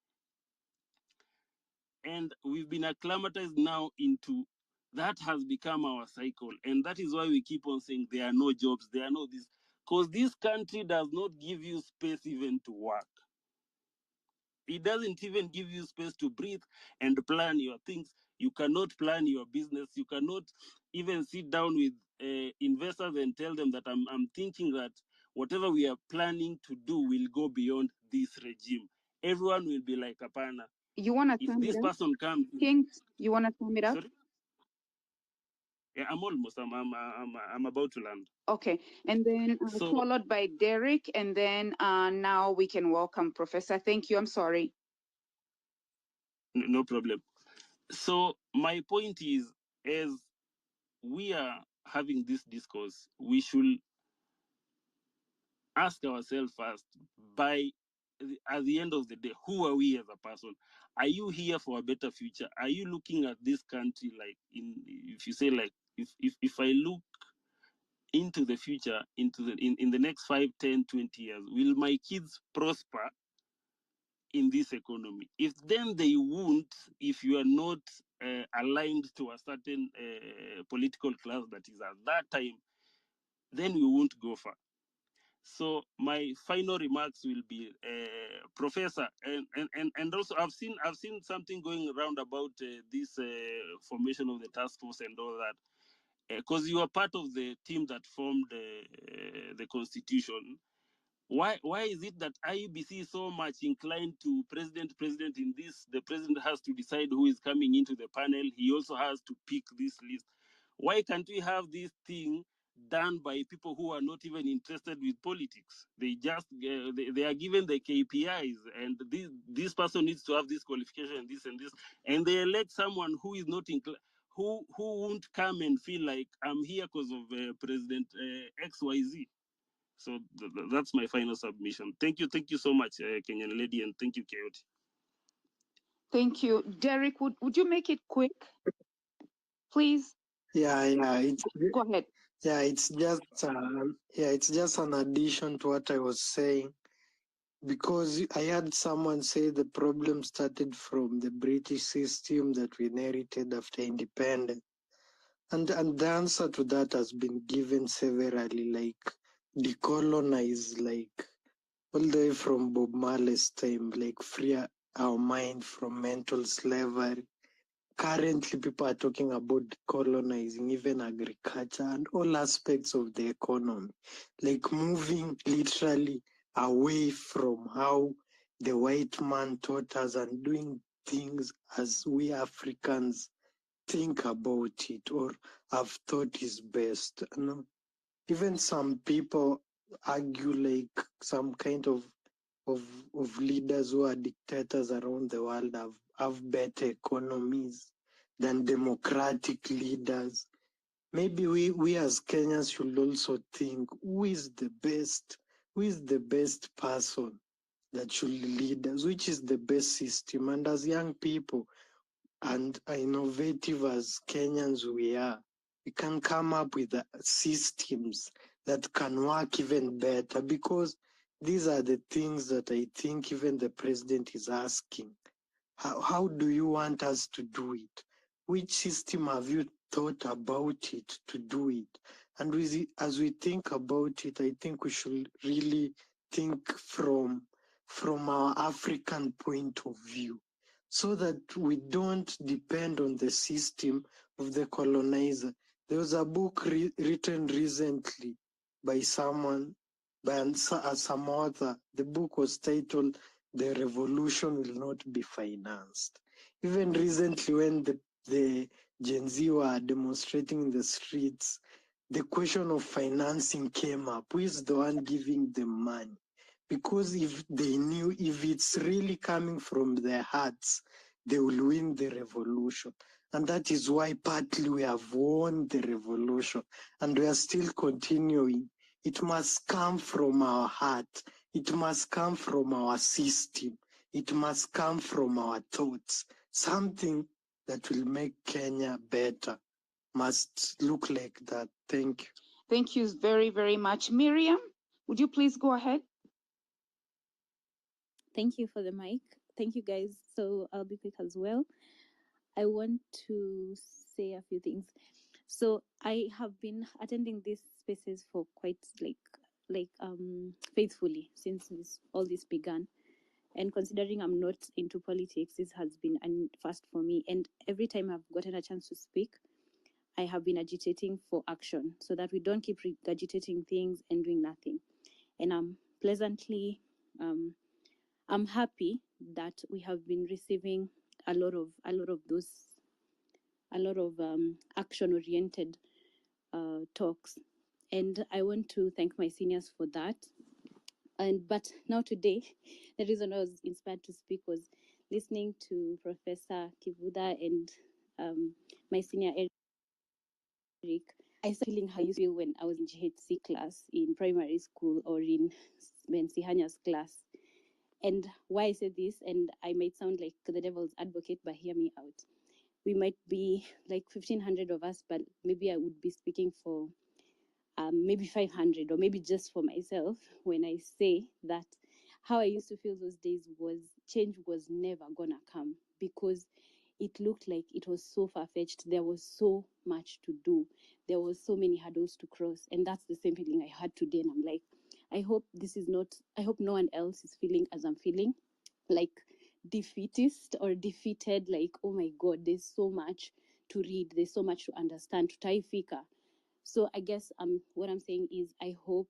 Speaker 6: And we've been acclimatized now into that has become our cycle. And that is why we keep on saying there are no jobs, there are no this. Because this country does not give you space even to work. It doesn't even give you space to breathe and plan your things. You cannot plan your business. You cannot even sit down with investors and tell them that I'm thinking that whatever we are planning to do will go beyond this regime. Everyone will be like, Apana.
Speaker 2: You want to
Speaker 6: If
Speaker 2: sum
Speaker 6: this
Speaker 2: it up?
Speaker 6: person comes,
Speaker 2: Kings, you want to sum it up?
Speaker 6: sorry? Yeah, I'm almost. I'm about to land.
Speaker 2: Okay, and then
Speaker 6: So
Speaker 2: followed by Derek, and then now we can welcome Professor. Thank you. I'm sorry.
Speaker 6: no problem. So my point is, as we are having this discourse, we should ask ourselves first, at the end of the day, who are we as a person? Are you here for a better future? Are you looking at this country like, if you say like, if I look into the future, in the next 5, 10, 20 years, will my kids prosper in this economy? If then they won't, if you are not aligned to a certain political class that is at that time, then we won't go far. So my final remarks will be, Professor, and also I've seen something going around about this formation of the task force and all that, because you are part of the team that formed the constitution. Why is it that IEBC is so much inclined to president in this? The president has to decide who is coming into the panel. He also has to pick this list. Why can't we have this thing done by people who are not even interested with politics? They just they are given the KPIs, and this person needs to have this qualification and this, and they elect someone who is not who won't come and feel like I'm here because of President XYZ. So that's my final submission. Thank you so much, Kenyan lady, and thank you, Coyote.
Speaker 2: Thank you. Derek, would you make it quick, please?
Speaker 5: Yeah, it's
Speaker 2: Go ahead.
Speaker 5: yeah, it's just an addition to what I was saying, because I had someone say the problem started from the British system that we inherited after independence. And the answer to that has been given severally, like decolonize, like all the way from Bob Marley's time, like free our mind from mental slavery. Currently, people are talking about decolonizing even agriculture and all aspects of the economy, like moving literally away from how the white man taught us and doing things as we Africans think about it or have thought is best. You know? Even some people argue like some kind of leaders who are dictators around the world have better economies than democratic leaders. Maybe we as Kenyans should also think who is the best person that should lead us, which is the best system. And as young people and innovative as Kenyans we are, we can come up with systems that can work even better, because these are the things that I think even the president is asking. How do you want us to do it? Which system have you thought about it to do it? And as we think about it, I think we should really think from our African point of view, so that we don't depend on the system of the colonizer. There was a book written recently by some author. The book was titled "The Revolution Will Not Be Financed." Even recently, when the Gen Z were demonstrating in the streets, the question of financing came up. Who is the one giving them money? Because if they knew if it's really coming from their hearts, they will win the revolution. And that is why partly we have won the revolution and we are still continuing. It must come from our heart. It must come from our system. It must come from our thoughts. Something that will make Kenya better must look like that. Thank you.
Speaker 2: Thank you very, very much. Miriam, would you please go ahead?
Speaker 7: Thank you for the mic. Thank you, guys. So I'll be quick as well. I want to say a few things. So I have been attending these spaces for quite faithfully since all this began. And considering I'm not into politics, this has been a first for me. And every time I've gotten a chance to speak, I have been agitating for action so that we don't keep regurgitating things and doing nothing. And I'm pleasantly, I'm happy that we have been receiving a lot of action-oriented talks, and I want to thank my seniors for that. But now today, the reason I was inspired to speak was listening to Professor Kivuda and my senior Eric. I started feeling how I used to feel when I was in GHC class in primary school or in Bensihanya's class. And why I say this, and I might sound like the devil's advocate, but hear me out. We might be like 1,500 of us, but maybe I would be speaking for maybe 500, or maybe just for myself when I say that how I used to feel those days was change was never gonna come, because it looked like it was so far-fetched. There was so much to do. There was so many hurdles to cross. And that's the same feeling I had today. And I'm like, I hope no one else is feeling as I'm feeling, like defeatist or defeated, like, oh my God, there's so much to read. There's so much to understand, to taifika. So I guess what I'm saying is I hope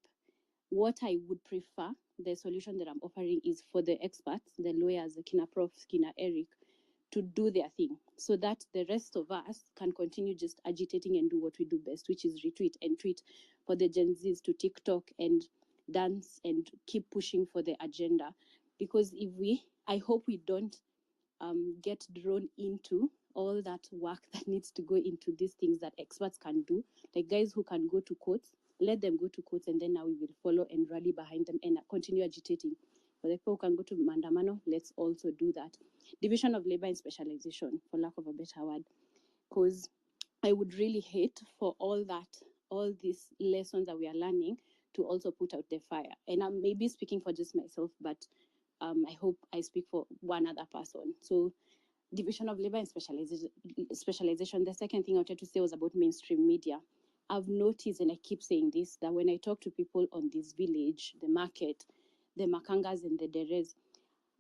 Speaker 7: what I would prefer, the solution that I'm offering is for the experts, the lawyers, the Kina Prof, Kina Eric, to do their thing so that the rest of us can continue just agitating and do what we do best, which is retweet and tweet for the Gen Zs to TikTok and dance and keep pushing for the agenda. Because I hope we don't get drawn into all that work that needs to go into these things that experts can do, like guys who can go to courts, let them go to courts, and then now we will follow and rally behind them and continue agitating. For the people who can go to Mandamano, let's also do that. Division of labor and specialization, for lack of a better word, because I would really hate for all these lessons that we are learning to also put out the fire. And I'm maybe speaking for just myself, but I hope I speak for one other person. So division of labor and specialization. The second thing I wanted to say was about mainstream media. I've noticed, and I keep saying this, that when I talk to people on this village, the market, the Makangas and the Deres,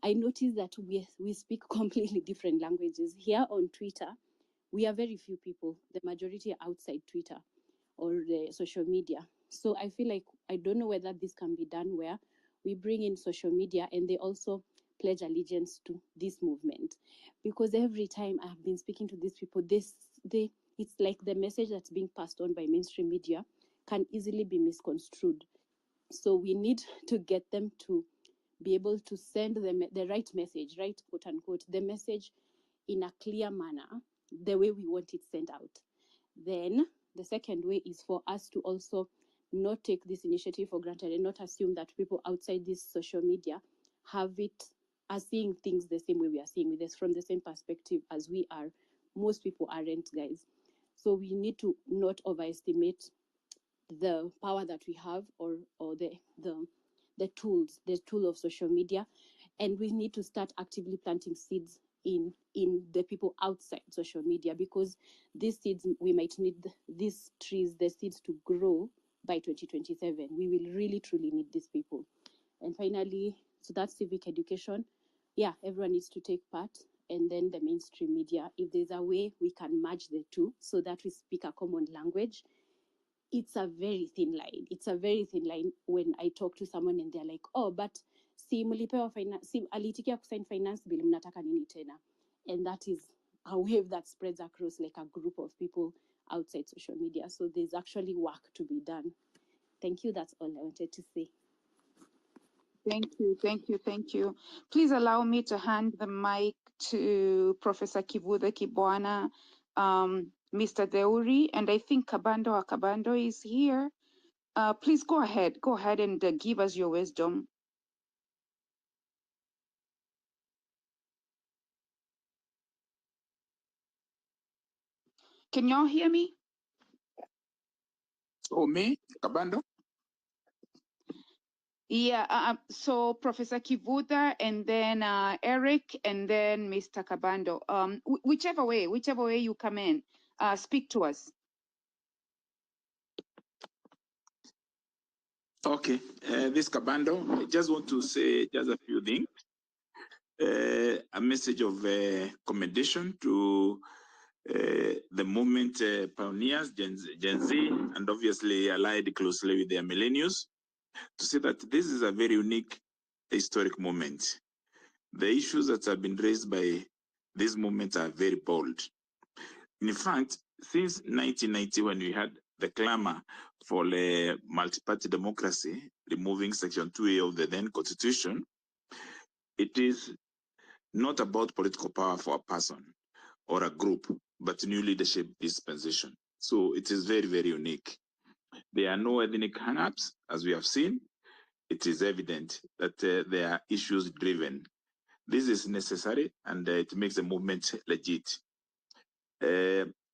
Speaker 7: I notice that we speak completely different languages. Here on Twitter, we are very few people. The majority are outside Twitter or the social media. So I feel like, I don't know whether this can be done where we bring in social media and they also pledge allegiance to this movement. Because every time I've been speaking to these people, it's like the message that's being passed on by mainstream media can easily be misconstrued. So we need to get them to be able to send them the right message, right, quote unquote, the message in a clear manner, the way we want it sent out. Then the second way is for us to also not take this initiative for granted and not assume that people outside this social media are seeing things the same way we are seeing with this, from the same perspective as we are. Most people aren't, guys. So we need to not overestimate the power that we have, or the tool of social media, and we need to start actively planting seeds in the people outside social media, because these seeds, we might need these trees, the seeds, to grow by 2027. We will really truly need these people. And finally, so that's civic education. Yeah, everyone needs to take part. And then the mainstream media, if there's a way we can merge the two so that we speak a common language. It's a very thin line. It's a very thin line when I talk to someone and they're like, oh, but si mlipewa alitikia kusign finance bill, mnataka nini tena? And that is a wave that spreads across like a group of people outside social media. So there's actually work to be done. Thank you. That's all I wanted to say.
Speaker 2: Thank you. Please allow me to hand the mic to Professor Kivutha Kibwana, Mr. Deuri, and I think Kabando is here. Please go ahead and give us your wisdom. Can y'all hear me?
Speaker 8: Oh, me, Kabando?
Speaker 2: Yeah, so Professor Kivutha and then Eric and then Mr. Kabando. Whichever way you come in, speak to us.
Speaker 8: Okay, this Kabando, I just want to say just a few things. A message of commendation to the movement pioneers, Gen Z, and obviously allied closely with their millennials, to say that this is a very unique historic moment. The issues that have been raised by this movement are very bold. In fact, since 1990, when we had the clamor for a multi-party democracy, removing Section 2A of the then Constitution, it is not about political power for a person or a group, but new leadership dispensation. So it is very, very unique. There are no ethnic hang-ups, as we have seen. It is evident that there are issues driven. This is necessary, and it makes the movement legit.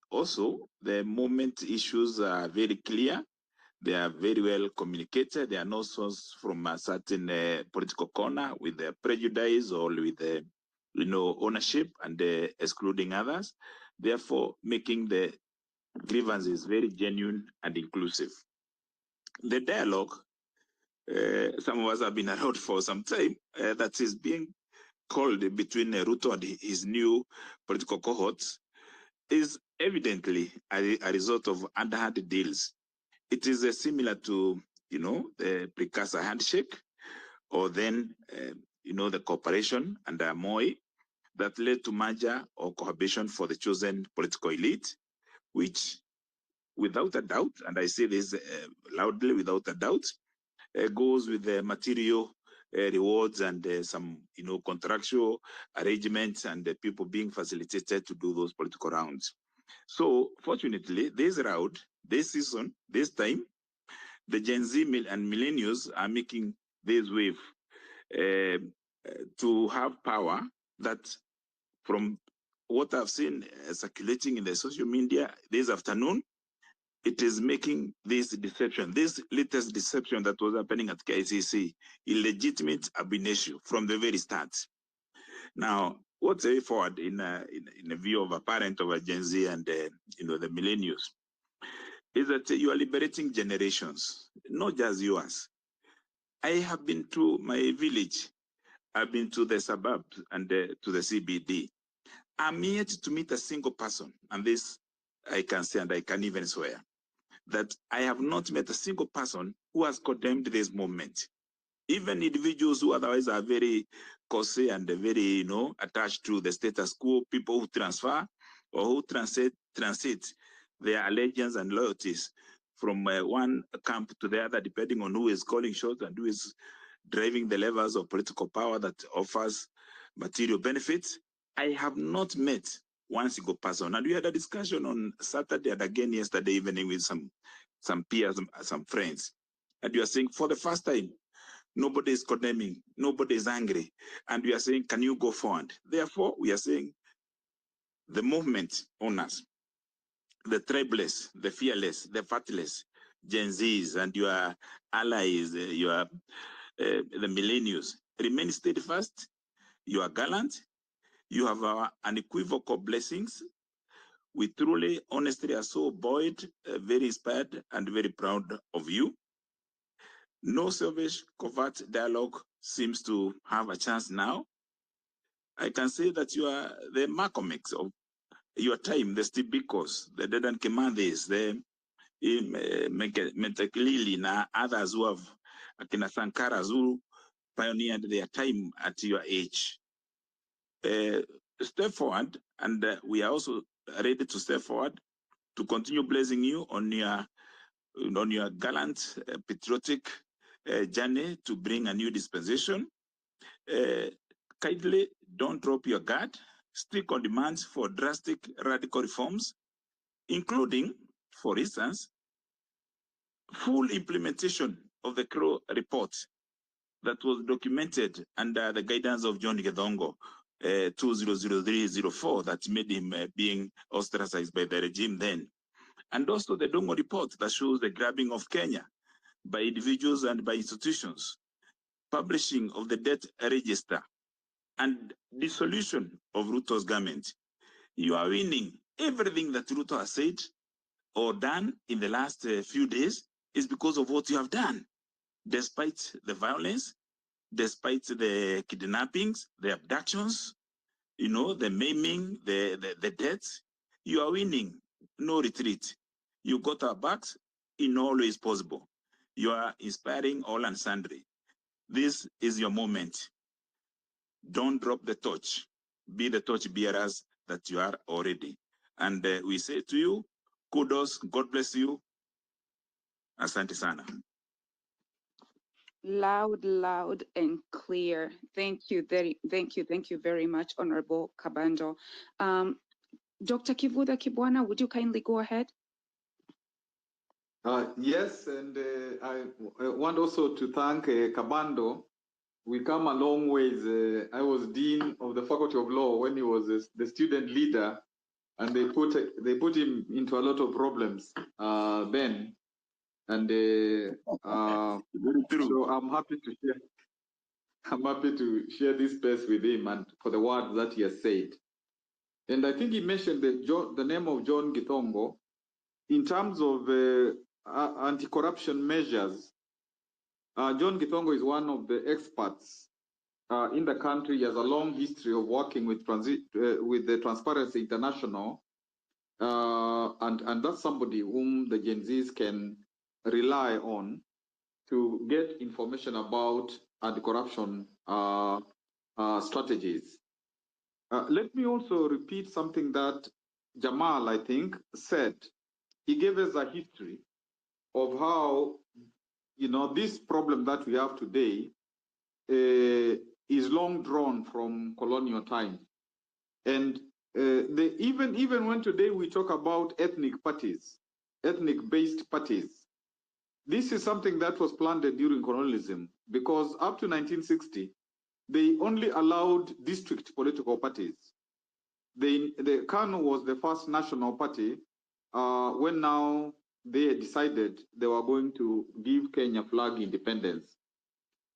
Speaker 8: Also, the movement issues are very clear. They are very well communicated. They are not sourced from a certain political corner with prejudice or with ownership and excluding others. Therefore, making the grievances very genuine and inclusive. The dialogue, some of us have been around for some time, that is being called between Ruto and his new political cohorts, is evidently a result of underhand deals. It is similar to, the precursor handshake, or then, the cooperation under Moi that led to merger or cohabitation for the chosen political elite, which, without a doubt, and I say this loudly, without a doubt, goes with the material rewards and some, contractual arrangements and people being facilitated to do those political rounds. So, fortunately, this round, this season, this time, the Gen Z and millennials are making this wave to have power that, from what I've seen circulating in the social media this afternoon, it is making this deception, this latest deception that was happening at KICC, illegitimate ab initio from the very start. Now, what's the way forward in a view of a parent of a Gen Z and the millennials is that you are liberating generations, not just yours. I have been to my village, I've been to the suburbs and to the CBD. I'm yet to meet a single person, and this I can say and I can even swear, that I have not met a single person who has condemned this movement. Even individuals who otherwise are very cozy and very, attached to the status quo, people who transfer or who transit their allegiance and loyalties from one camp to the other, depending on who is calling shots and who is driving the levers of political power that offers material benefits. I have not met one single person. And we had a discussion on Saturday and again yesterday evening with some peers, some friends. And we are saying for the first time, nobody is condemning, nobody is angry. And we are saying, can you go forward? Therefore, we are saying the movement owners, the tribeless, the fearless, the faithless, Gen Zs and your allies, the millennials, remain steadfast. You are gallant. You have our unequivocal blessings. We truly, honestly are so buoyed, very inspired, and very proud of you. No selfish, covert dialogue seems to have a chance now. I can say that you are the Malcolm X of your time, the Steve Bikos, the Dedan Kimathis, the Meteklili, and others who have, Akina Sankaras, who pioneered their time at your age. Step forward, and we are also ready to step forward to continue blessing you on your gallant, patriotic journey to bring a new dispensation. Kindly don't drop your guard. Stick on demands for drastic radical reforms, including, for instance, full implementation of the Crow report that was documented under the guidance of John Gedongo, 200304, that made him being ostracized by the regime then. And also the Dongo report that shows the grabbing of Kenya by individuals and by institutions, publishing of the debt register, and dissolution of Ruto's government. You are winning. Everything that Ruto has said or done in the last few days is because of what you have done. Despite the violence, despite the kidnappings, the abductions, the maiming, the deaths, you are winning. No retreat. You got our backs in all ways possible. You are inspiring all and sundry. This is your moment. Don't drop the torch. Be the torch bearers that you are already. And we say to you, kudos, God bless you. Asante sana.
Speaker 2: Loud, loud and clear. Thank you very much, Honorable Kabando. Dr. Kivuda Kibwana, would you kindly go ahead?
Speaker 9: Yes, and I want also to thank Kabando. We come a long ways. I was Dean of the Faculty of Law when he was the student leader, and they put him into a lot of problems then. And so I'm happy to share. I'm happy to share this space with him and for the words that he has said. And I think he mentioned the name of John Gitongo in terms of anti-corruption measures. John Gitongo is one of the experts in the country. He has a long history of working with the Transparency International, and that's somebody whom the Gen Zs can rely on to get information about anti-corruption strategies. Let me also repeat something that Jamal, I think, said. He gave us a history of how, this problem that we have today is long drawn from colonial times. And even when today we talk about ethnic parties, ethnic-based parties, this is something that was planted during colonialism, because up to 1960, they only allowed district political parties. The KANU was the first national party when now they decided they were going to give Kenya flag independence.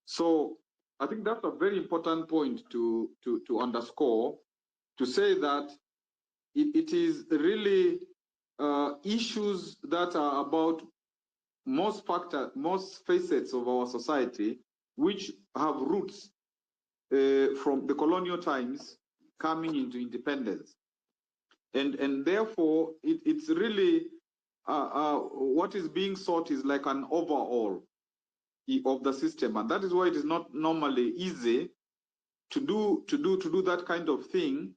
Speaker 9: So I think that's a very important point to underscore, to say that it is really issues that are about most facets of our society, which have roots from the colonial times coming into independence. And therefore, it's really what is being sought is like an overhaul of the system. And that is why it is not normally easy to do that kind of thing.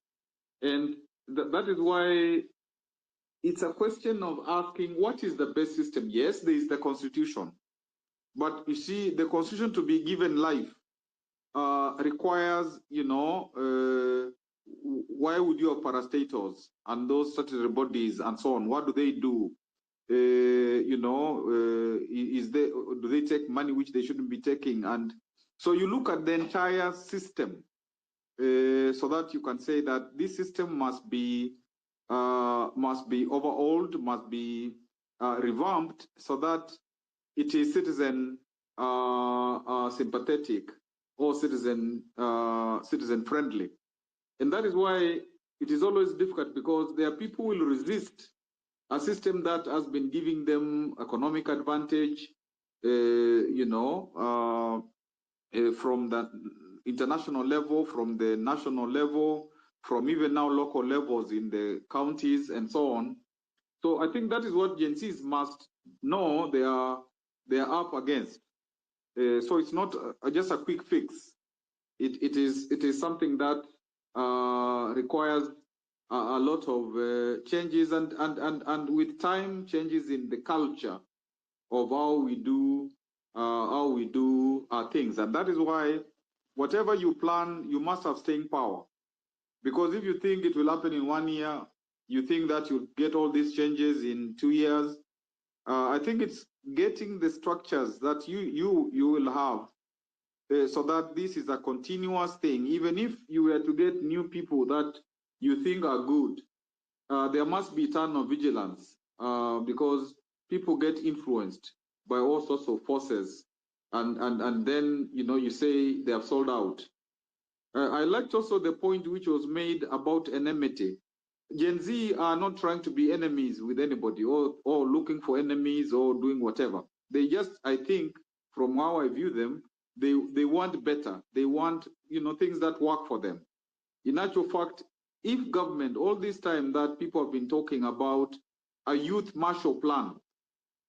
Speaker 9: And that is why it's a question of asking, what is the best system? Yes, there is the constitution. But you see, the constitution to be given life requires, why would you have parastatals and those statutory bodies and so on? What do they do? Do they take money which they shouldn't be taking? And so you look at the entire system so that you can say that this system must be overhauled, must be revamped, so that it is citizen sympathetic or citizen friendly. And that is why it is always difficult, because there are people who will resist a system that has been giving them economic advantage, from the international level, from the national level, from even now local levels in the counties and so on. So I think that is what Gen Zs must know they are up against. So it's not just a quick fix. It is something that requires a lot of changes and with time changes in the culture of how we do our things. And that is why whatever you plan, you must have staying power. Because if you think it will happen in 1 year, you think that you'll get all these changes in 2 years. I think it's getting the structures that you will have so that this is a continuous thing. Even if you were to get new people that you think are good, there must be eternal vigilance because people get influenced by all sorts of forces, and then you say they have sold out. I liked also the point which was made about enmity. Gen Z are not trying to be enemies with anybody or looking for enemies or doing whatever. They just, I think, from how I view them, they want better. They want things that work for them. In actual fact, if government, all this time that people have been talking about a youth Marshall Plan,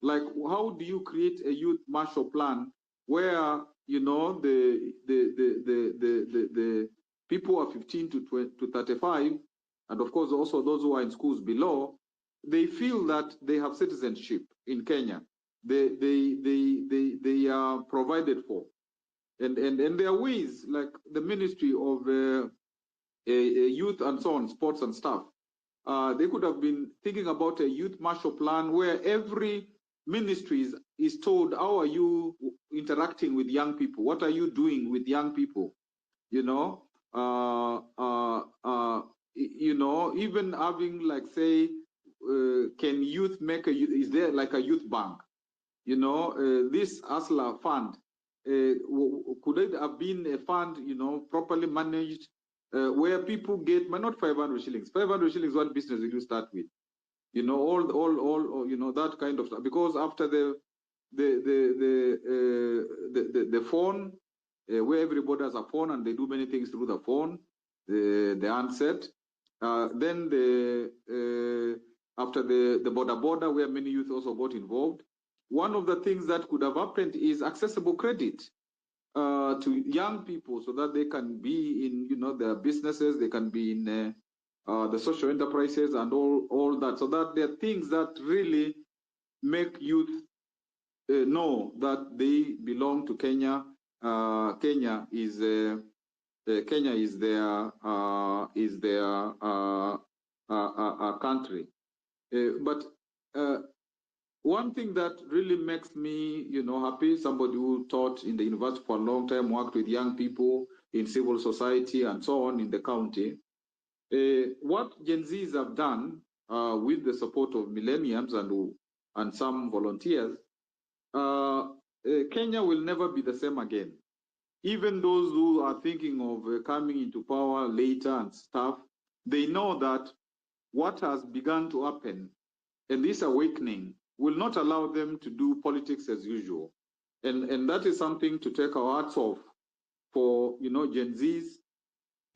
Speaker 9: like how do you create a youth Marshall Plan where the people are 15 to 35, and of course also those who are in schools below, they feel that they have citizenship in Kenya. They are provided for, and there are ways like the Ministry of Youth and so on, sports and stuff. They could have been thinking about a youth Marshall Plan where every ministry is told, how are you interacting with young people? What are you doing with young people? Even having like say, can youth make is there like a youth bank? This ASLA fund, could it have been a fund, properly managed, where people get, but not 500 shillings. 500 shillings, what business will you start with? All that kind of stuff. Because after the phone, where everybody has a phone and they do many things through the phone, the handset. Then after the border, where many youth also got involved. One of the things that could have happened is accessible credit to young people, so that they can be in their businesses, they can be in the social enterprises and all that, so that there are things that really make youth know that they belong to Kenya. Kenya is their country. But one thing that really makes me, happy, somebody who taught in the university for a long time, worked with young people in civil society and so on in the county, what Gen Zs have done with the support of millennials and some volunteers, Kenya will never be the same again. Even those who are thinking of coming into power later and stuff, they know that what has begun to happen and this awakening will not allow them to do politics as usual. And that is something to take our hats off for, Gen Zs.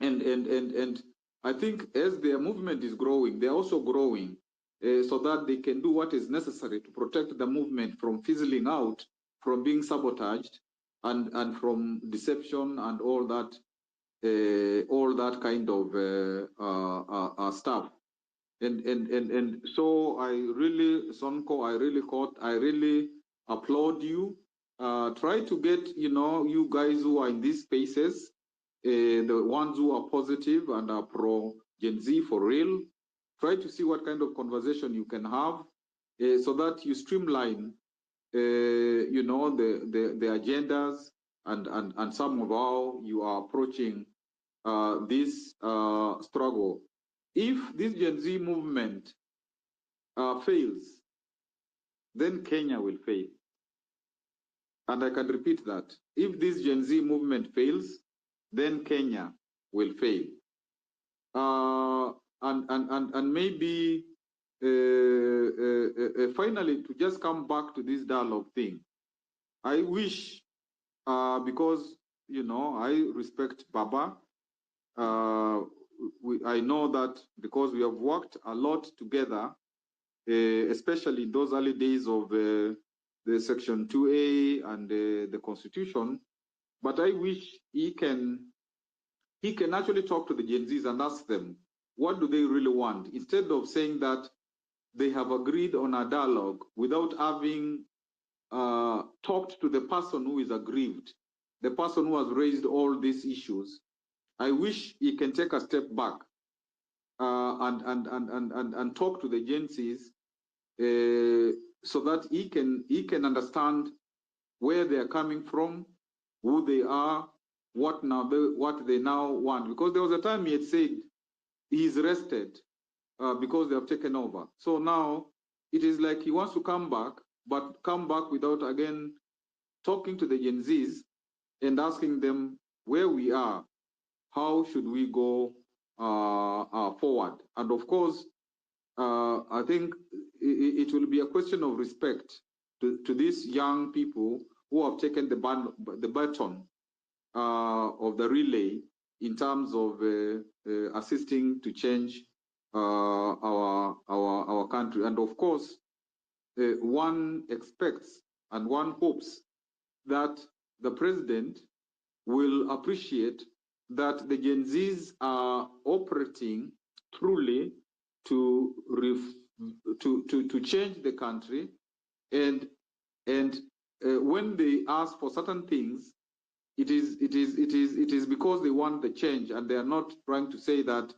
Speaker 9: And I think as their movement is growing, they're also growing so that they can do what is necessary to protect the movement from fizzling out, from being sabotaged, and from deception and all that kind of stuff. And so I really, Sonko, I really applaud you. Try to get, you guys who are in these spaces, the ones who are positive and are pro Gen Z for real, try to see what kind of conversation you can have so that you streamline, the agendas and some of how you are approaching this struggle. If this Gen Z movement fails, then Kenya will fail. And I can repeat that. If this Gen Z movement fails, then Kenya will fail. And maybe finally, to just come back to this dialogue thing, I wish, because, I respect Baba, I know that because we have worked a lot together, especially in those early days of the Section 2A and the Constitution, but I wish he can actually talk to the Gen Zs and ask them, what do they really want? Instead of saying that they have agreed on a dialogue without having talked to the person who is aggrieved, the person who has raised all these issues. I wish he can take a step back and talk to the Gen Zs so that he can understand where they are coming from, who they are, what they now want. Because there was a time he had said he's rested because they have taken over. So now it is like he wants to come back, but come back without again talking to the Gen Zs and asking them where we are, how should we go forward. And of course, I think it will be a question of respect to these young people who have taken the baton of the relay in terms of assisting to change our country. And of course, one expects and one hopes that the president will appreciate that the Gen Zs are operating truly to change the country, and when they ask for certain things, it is because they want the change, and they are not trying to say that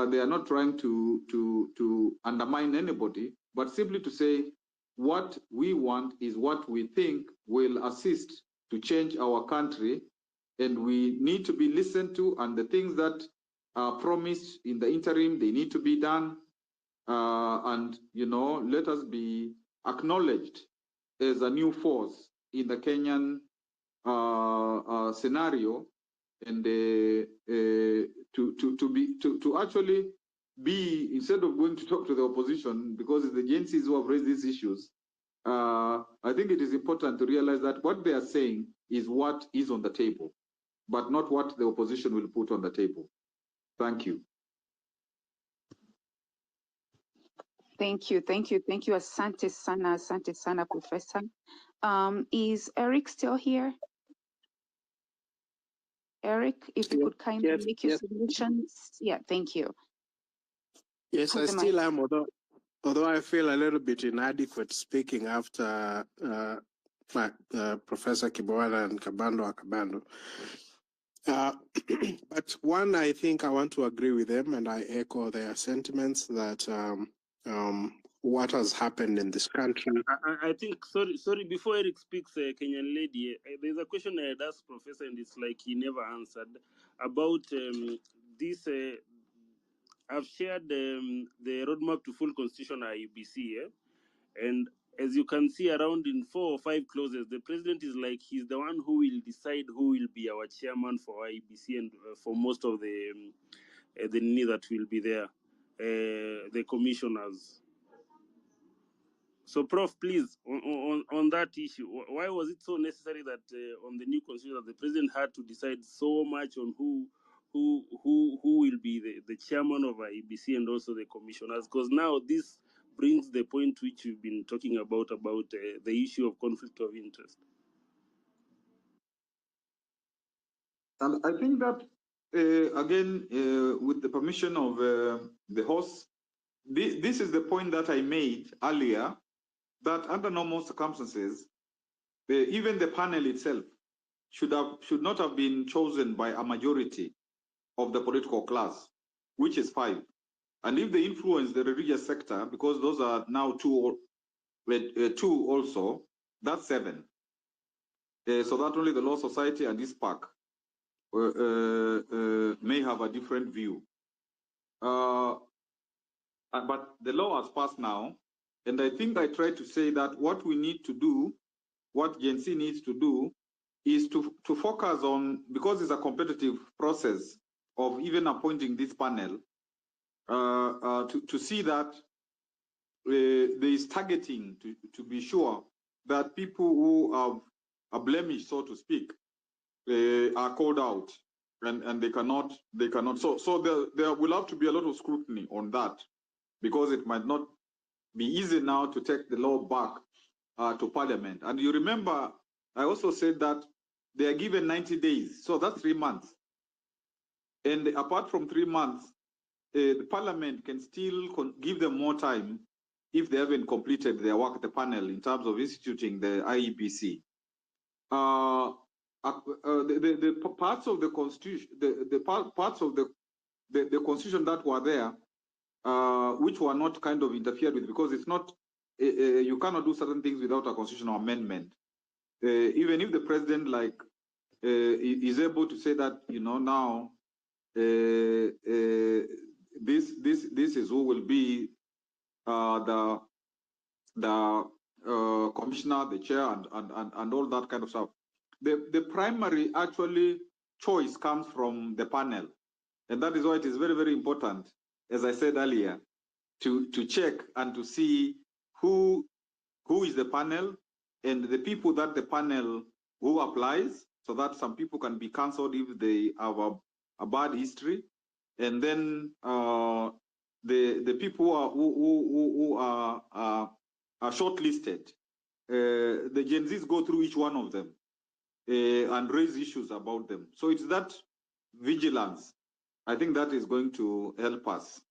Speaker 9: they are not trying to undermine anybody, but simply to say what we want is what we think will assist to change our country, and we need to be listened to, and the things that are promised in the interim, they need to be done, and let us be acknowledged as a new force in the Kenyan scenario, and to actually be, instead of going to talk to the opposition, because it's the Gen Zs who have raised these issues, I think it is important to realize that what they are saying is what is on the table, but not what the opposition will put on the table. Thank you.
Speaker 2: Thank you. Asante sana, Professor. Is Eric still here? Eric, if you could kindly make your submissions. Yeah, thank you.
Speaker 10: Yes, I still am, although I feel a little bit inadequate speaking after Professor Kibwana and Akabando. But one, I think I want to agree with them, and I echo their sentiments that what has happened in this country.
Speaker 6: I think, sorry, before Eric speaks, Kenyan lady, there's a question I had asked Professor, and it's like he never answered about this. I've shared the roadmap to full constitutional IEBC, and as you can see around in 4 or 5 clauses, the president is like he's the one who will decide who will be our chairman for IEBC and for most of the the need that will be there, the commissioners. So, Prof, please, on that issue, why was it so necessary that on the new constitution that the president had to decide so much on who will be the chairman of IEBC and also the commissioners? Because now this brings the point which we've been talking about the issue of conflict of interest.
Speaker 9: And I think that, again, with the permission of the host, this is the point that I made earlier, that under normal circumstances, even the panel itself should not have been chosen by a majority of the political class, which is 5. And if they influence the religious sector, because those are now 2 also, that's 7. So that only the Law Society and this PAC may have a different view. But the law has passed now, and I think I tried to say that what we need to do, what Gen Z needs to do, is to focus on, because it's a competitive process of even appointing this panel, to see that there is targeting to be sure that people who have a blemish, so to speak, are called out, and they cannot. So there will have to be a lot of scrutiny on that, because it might not be easy now to take the law back to Parliament. And you remember, I also said that they are given 90 days, so that's 3 months. And apart from 3 months, the Parliament can still give them more time if they haven't completed their work at the panel in terms of instituting the IEBC. The parts of the constitution, the parts of the constitution that were there, which were not kind of interfered with, because it's not, you cannot do certain things without a constitutional amendment. Even if the president is able to say that, now this is who will be the commissioner, the chair, and all that kind of stuff. The primary actually choice comes from the panel, and that is why it is very, very important, as I said earlier, to check and to see who is the panel and the people that the panel who applies, so that some people can be cancelled if they have a bad history, and then the people who are shortlisted, the Gen Zs go through each one of them and raise issues about them. So it's that vigilance, I think, that is going to help us.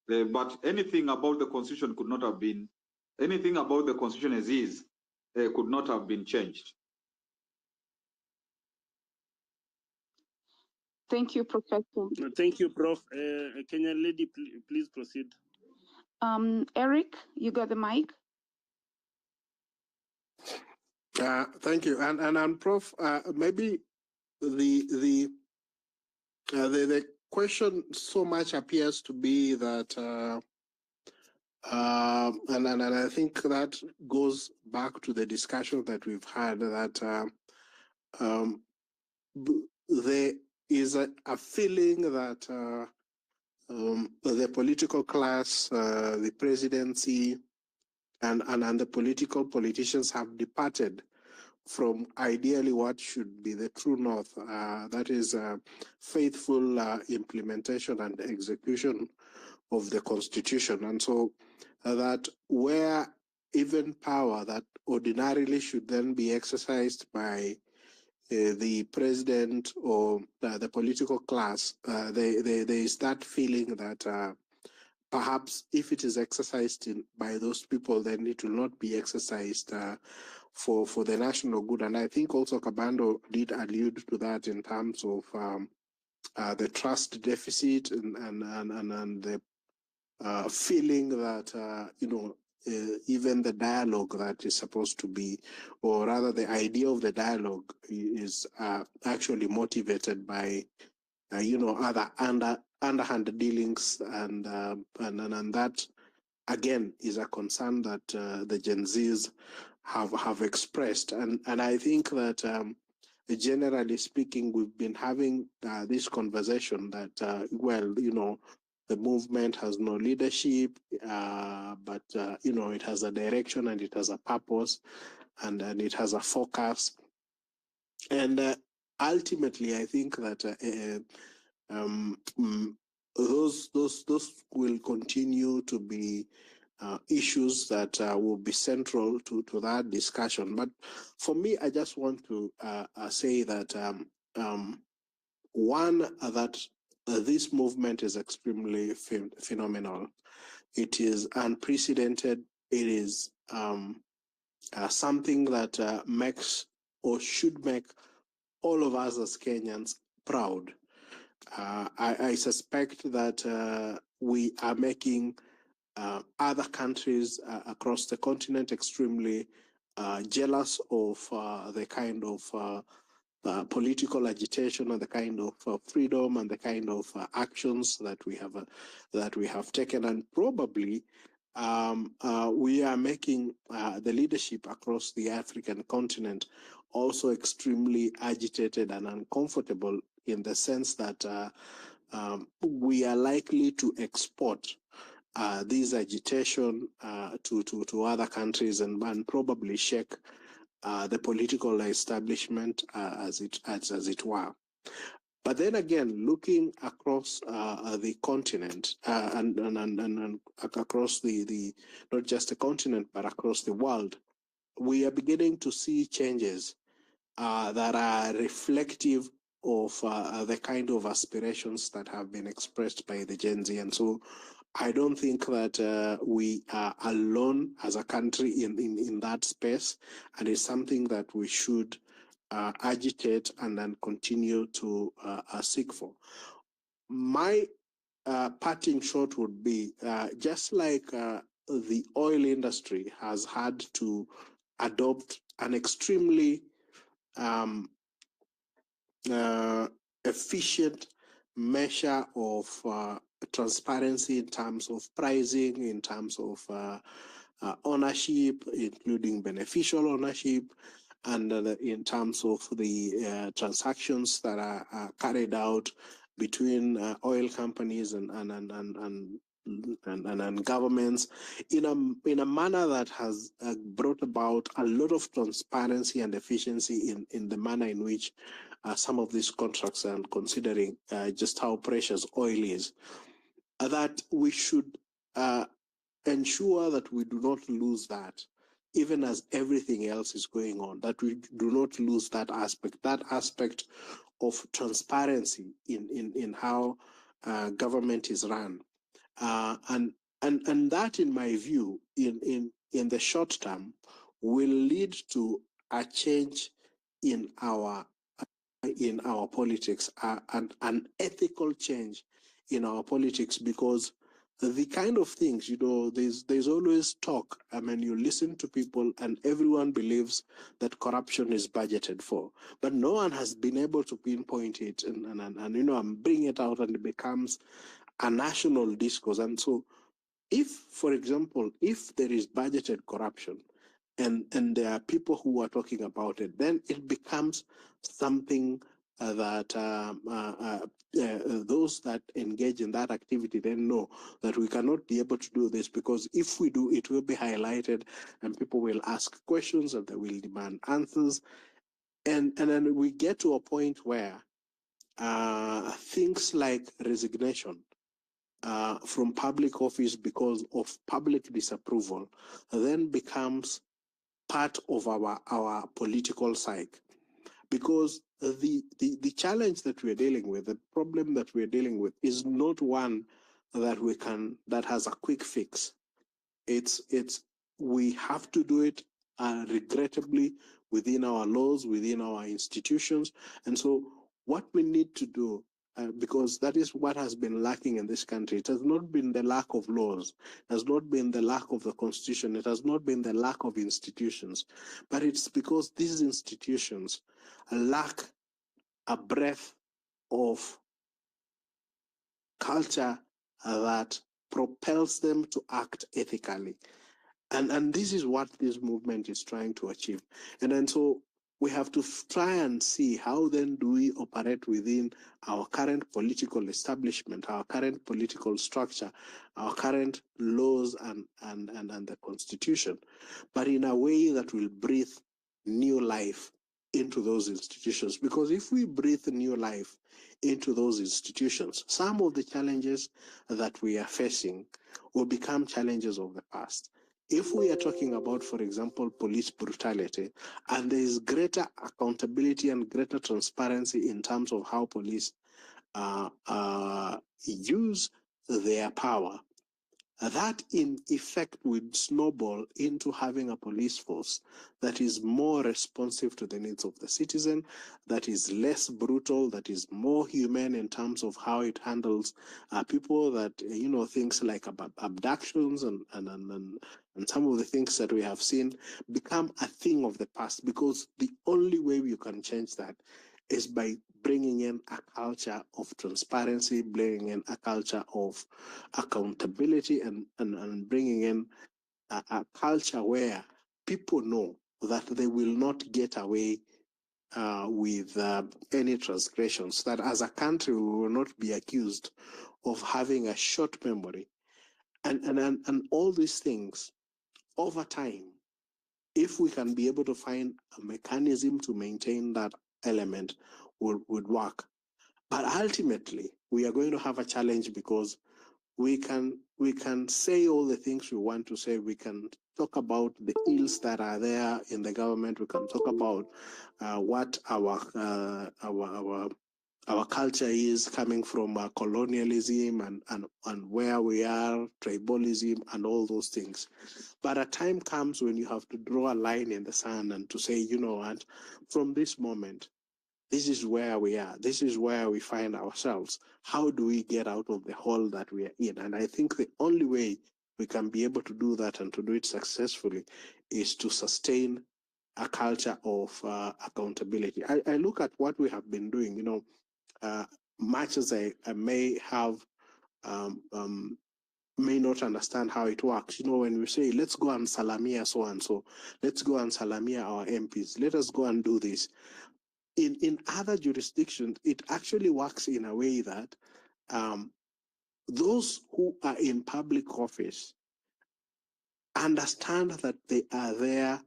Speaker 9: But anything about the constitution could not have been, anything about the constitution as is could not have been changed.
Speaker 2: Thank you, Professor.
Speaker 6: Thank you, Prof. Kenyan lady, please proceed.
Speaker 2: Eric, you got the mic.
Speaker 10: Thank you, and Prof, maybe the question so much appears to be that, and I think that goes back to the discussion that we've had, that there is a feeling that the political class, the presidency, and the politicians have departed from ideally what should be the true north, that is faithful implementation and execution of the Constitution. And so that where even power that ordinarily should then be exercised by the president or the political class, there is that feeling that perhaps if it is exercised by those people, then it will not be exercised for the national good. And I think also Kabando did allude to that in terms of the trust deficit and the feeling that, even the dialogue that is supposed to be, or rather the idea of the dialogue is actually motivated by, other underhand dealings, and that again is a concern that the Gen Zs have expressed, and I think that generally speaking, we've been having this conversation that, well, the movement has no leadership, but, it has a direction and it has a purpose and it has a focus. And ultimately, I think that those will continue to be issues that will be central to that discussion. But for me, I just want to say that one, that this movement is extremely phenomenal. It is unprecedented. It is something that makes or should make all of us as Kenyans proud. I suspect that we are making other countries across the continent extremely jealous of the kind of political agitation and the kind of freedom and the kind of actions that we have taken, and probably we are making the leadership across the African continent also extremely agitated and uncomfortable, in the sense that we are likely to export this agitation to other countries and probably shake the political establishment as it were. But then again, looking across the continent and across the not just the continent but across the world, we are beginning to see changes that are reflective of the kind of aspirations that have been expressed by the Gen Z. And so I don't think that we are alone as a country in that space, and it's something that we should agitate and then continue to seek for. My parting shot would be just like the oil industry has had to adopt an extremely efficient measure of transparency in terms of pricing, in terms of ownership, including beneficial ownership, and in terms of the transactions that are carried out between oil companies and governments in a manner that has brought about a lot of transparency and efficiency in the manner in which some of these contracts, and considering just how precious oil is, that we should ensure that we do not lose that, even as everything else is going on, that we do not lose that aspect of transparency in how government is run. And that, in my view, in the short term, will lead to a change in our politics, an ethical change in our politics, because the kind of things, there's always talk. I mean, you listen to people and everyone believes that corruption is budgeted for, but no one has been able to pinpoint it and bring it out, and it becomes a national discourse. And so if, for example, if there is budgeted corruption and there are people who are talking about it, then it becomes something that those that engage in that activity then know that we cannot be able to do this, because if we do, it will be highlighted and people will ask questions and they will demand answers. And then we get to a point where things like resignation from public office because of public disapproval then becomes part of our political psyche. Because the challenge that we're dealing with, the problem that we're dealing with, is not one that has a quick fix. We have to do it regrettably within our laws, within our institutions. And so what we need to do, because that is what has been lacking in this country. It has not been the lack of laws, it has not been the lack of the constitution, it has not been the lack of institutions, but it's because these institutions lack a breadth of culture that propels them to act ethically. And this is what this movement is trying to achieve. And then so we have to try and see how then do we operate within our current political establishment, our current political structure, our current laws and the constitution, but in a way that will breathe new life into those institutions. Because if we breathe new life into those institutions, some of the challenges that we are facing will become challenges of the past. If we are talking about, for example, police brutality, and there is greater accountability and greater transparency in terms of how police use their power, that in effect would snowball into having a police force that is more responsive to the needs of the citizen, that is less brutal, that is more humane in terms of how it handles people, that, things like abductions and some of the things that we have seen become a thing of the past, because the only way you can change that is by bringing in a culture of transparency, bringing in a culture of accountability, and bringing in a culture where people know that they will not get away with any transgressions, that as a country we will not be accused of having a short memory. And all these things over time, if we can be able to find a mechanism to maintain that element, would work. But ultimately, we are going to have a challenge, because we can say all the things we want to say. We can talk about the ills that are there in the government. We can talk about what our culture is coming from colonialism and where we are, tribalism, and all those things. But a time comes when you have to draw a line in the sand and to say, you know what, from this moment, this is where we are. This is where we find ourselves. How do we get out of the hole that we are in? And I think the only way we can be able to do that and to do it successfully is to sustain a culture of accountability. I look at what we have been doing, much as I may have may not understand how it works. When we say, let's go and salamia so and so, let's go and salamia our MPs, let us go and do this. In other jurisdictions, it actually works in a way that those who are in public office understand that they are there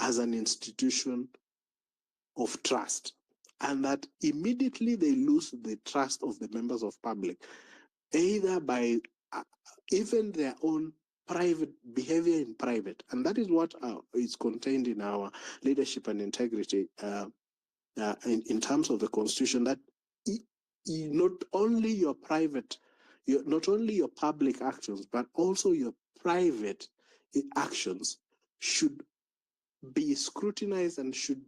Speaker 10: as an institution of trust, and that immediately they lose the trust of the members of public, either by even their own private behavior in private. And that is what is contained in our leadership and integrity in terms of the Constitution, that not only your public actions, but also your private actions should be scrutinized and should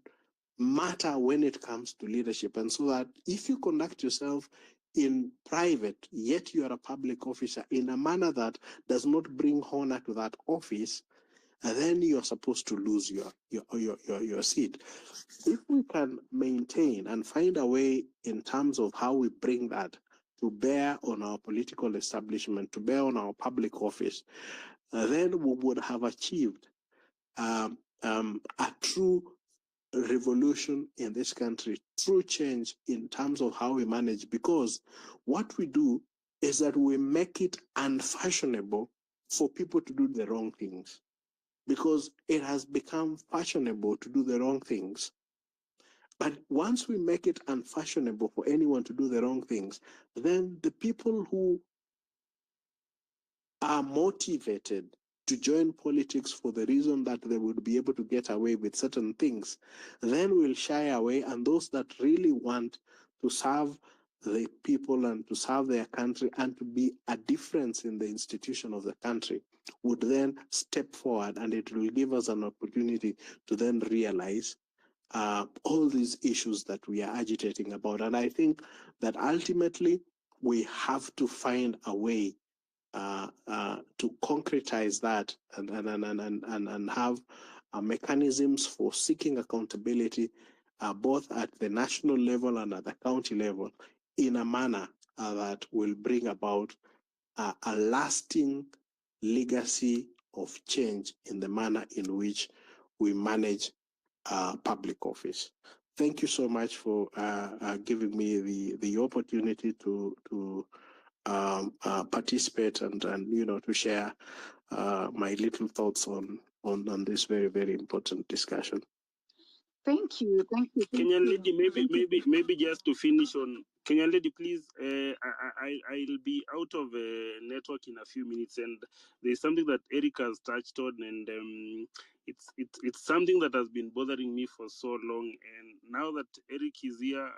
Speaker 10: matter when it comes to leadership. And so that if you conduct yourself in private, yet you are a public officer in a manner that does not bring honor to that office, then you're supposed to lose your seat. If we can maintain and find a way in terms of how we bring that to bear on our political establishment, to bear on our public office, then we would have achieved a true revolution in this country, true change in terms of how we manage. Because what we do is that we make it unfashionable for people to do the wrong things, because it has become fashionable to do the wrong things. But once we make it unfashionable for anyone to do the wrong things, then the people who are motivated to join politics for the reason that they would be able to get away with certain things, then will shy away. And those that really want to serve the people and to serve their country and to be a difference in the institution of the country would then step forward, and it will give us an opportunity to then realize all these issues that we are agitating about. And I think that ultimately we have to find a way to concretize that and have mechanisms for seeking accountability, both at the national level and at the county level, in a manner that will bring about a lasting legacy of change in the manner in which we manage public office. Thank you so much for giving me the opportunity to participate and to share my little thoughts on this very, very important discussion.
Speaker 2: Thank you.
Speaker 6: Kenyan lady, maybe just to finish on Kenyan lady, please. I'll be out of network in a few minutes, and there's something that Eric has touched on, and it's something that has been bothering me for so long. And now that Eric is here,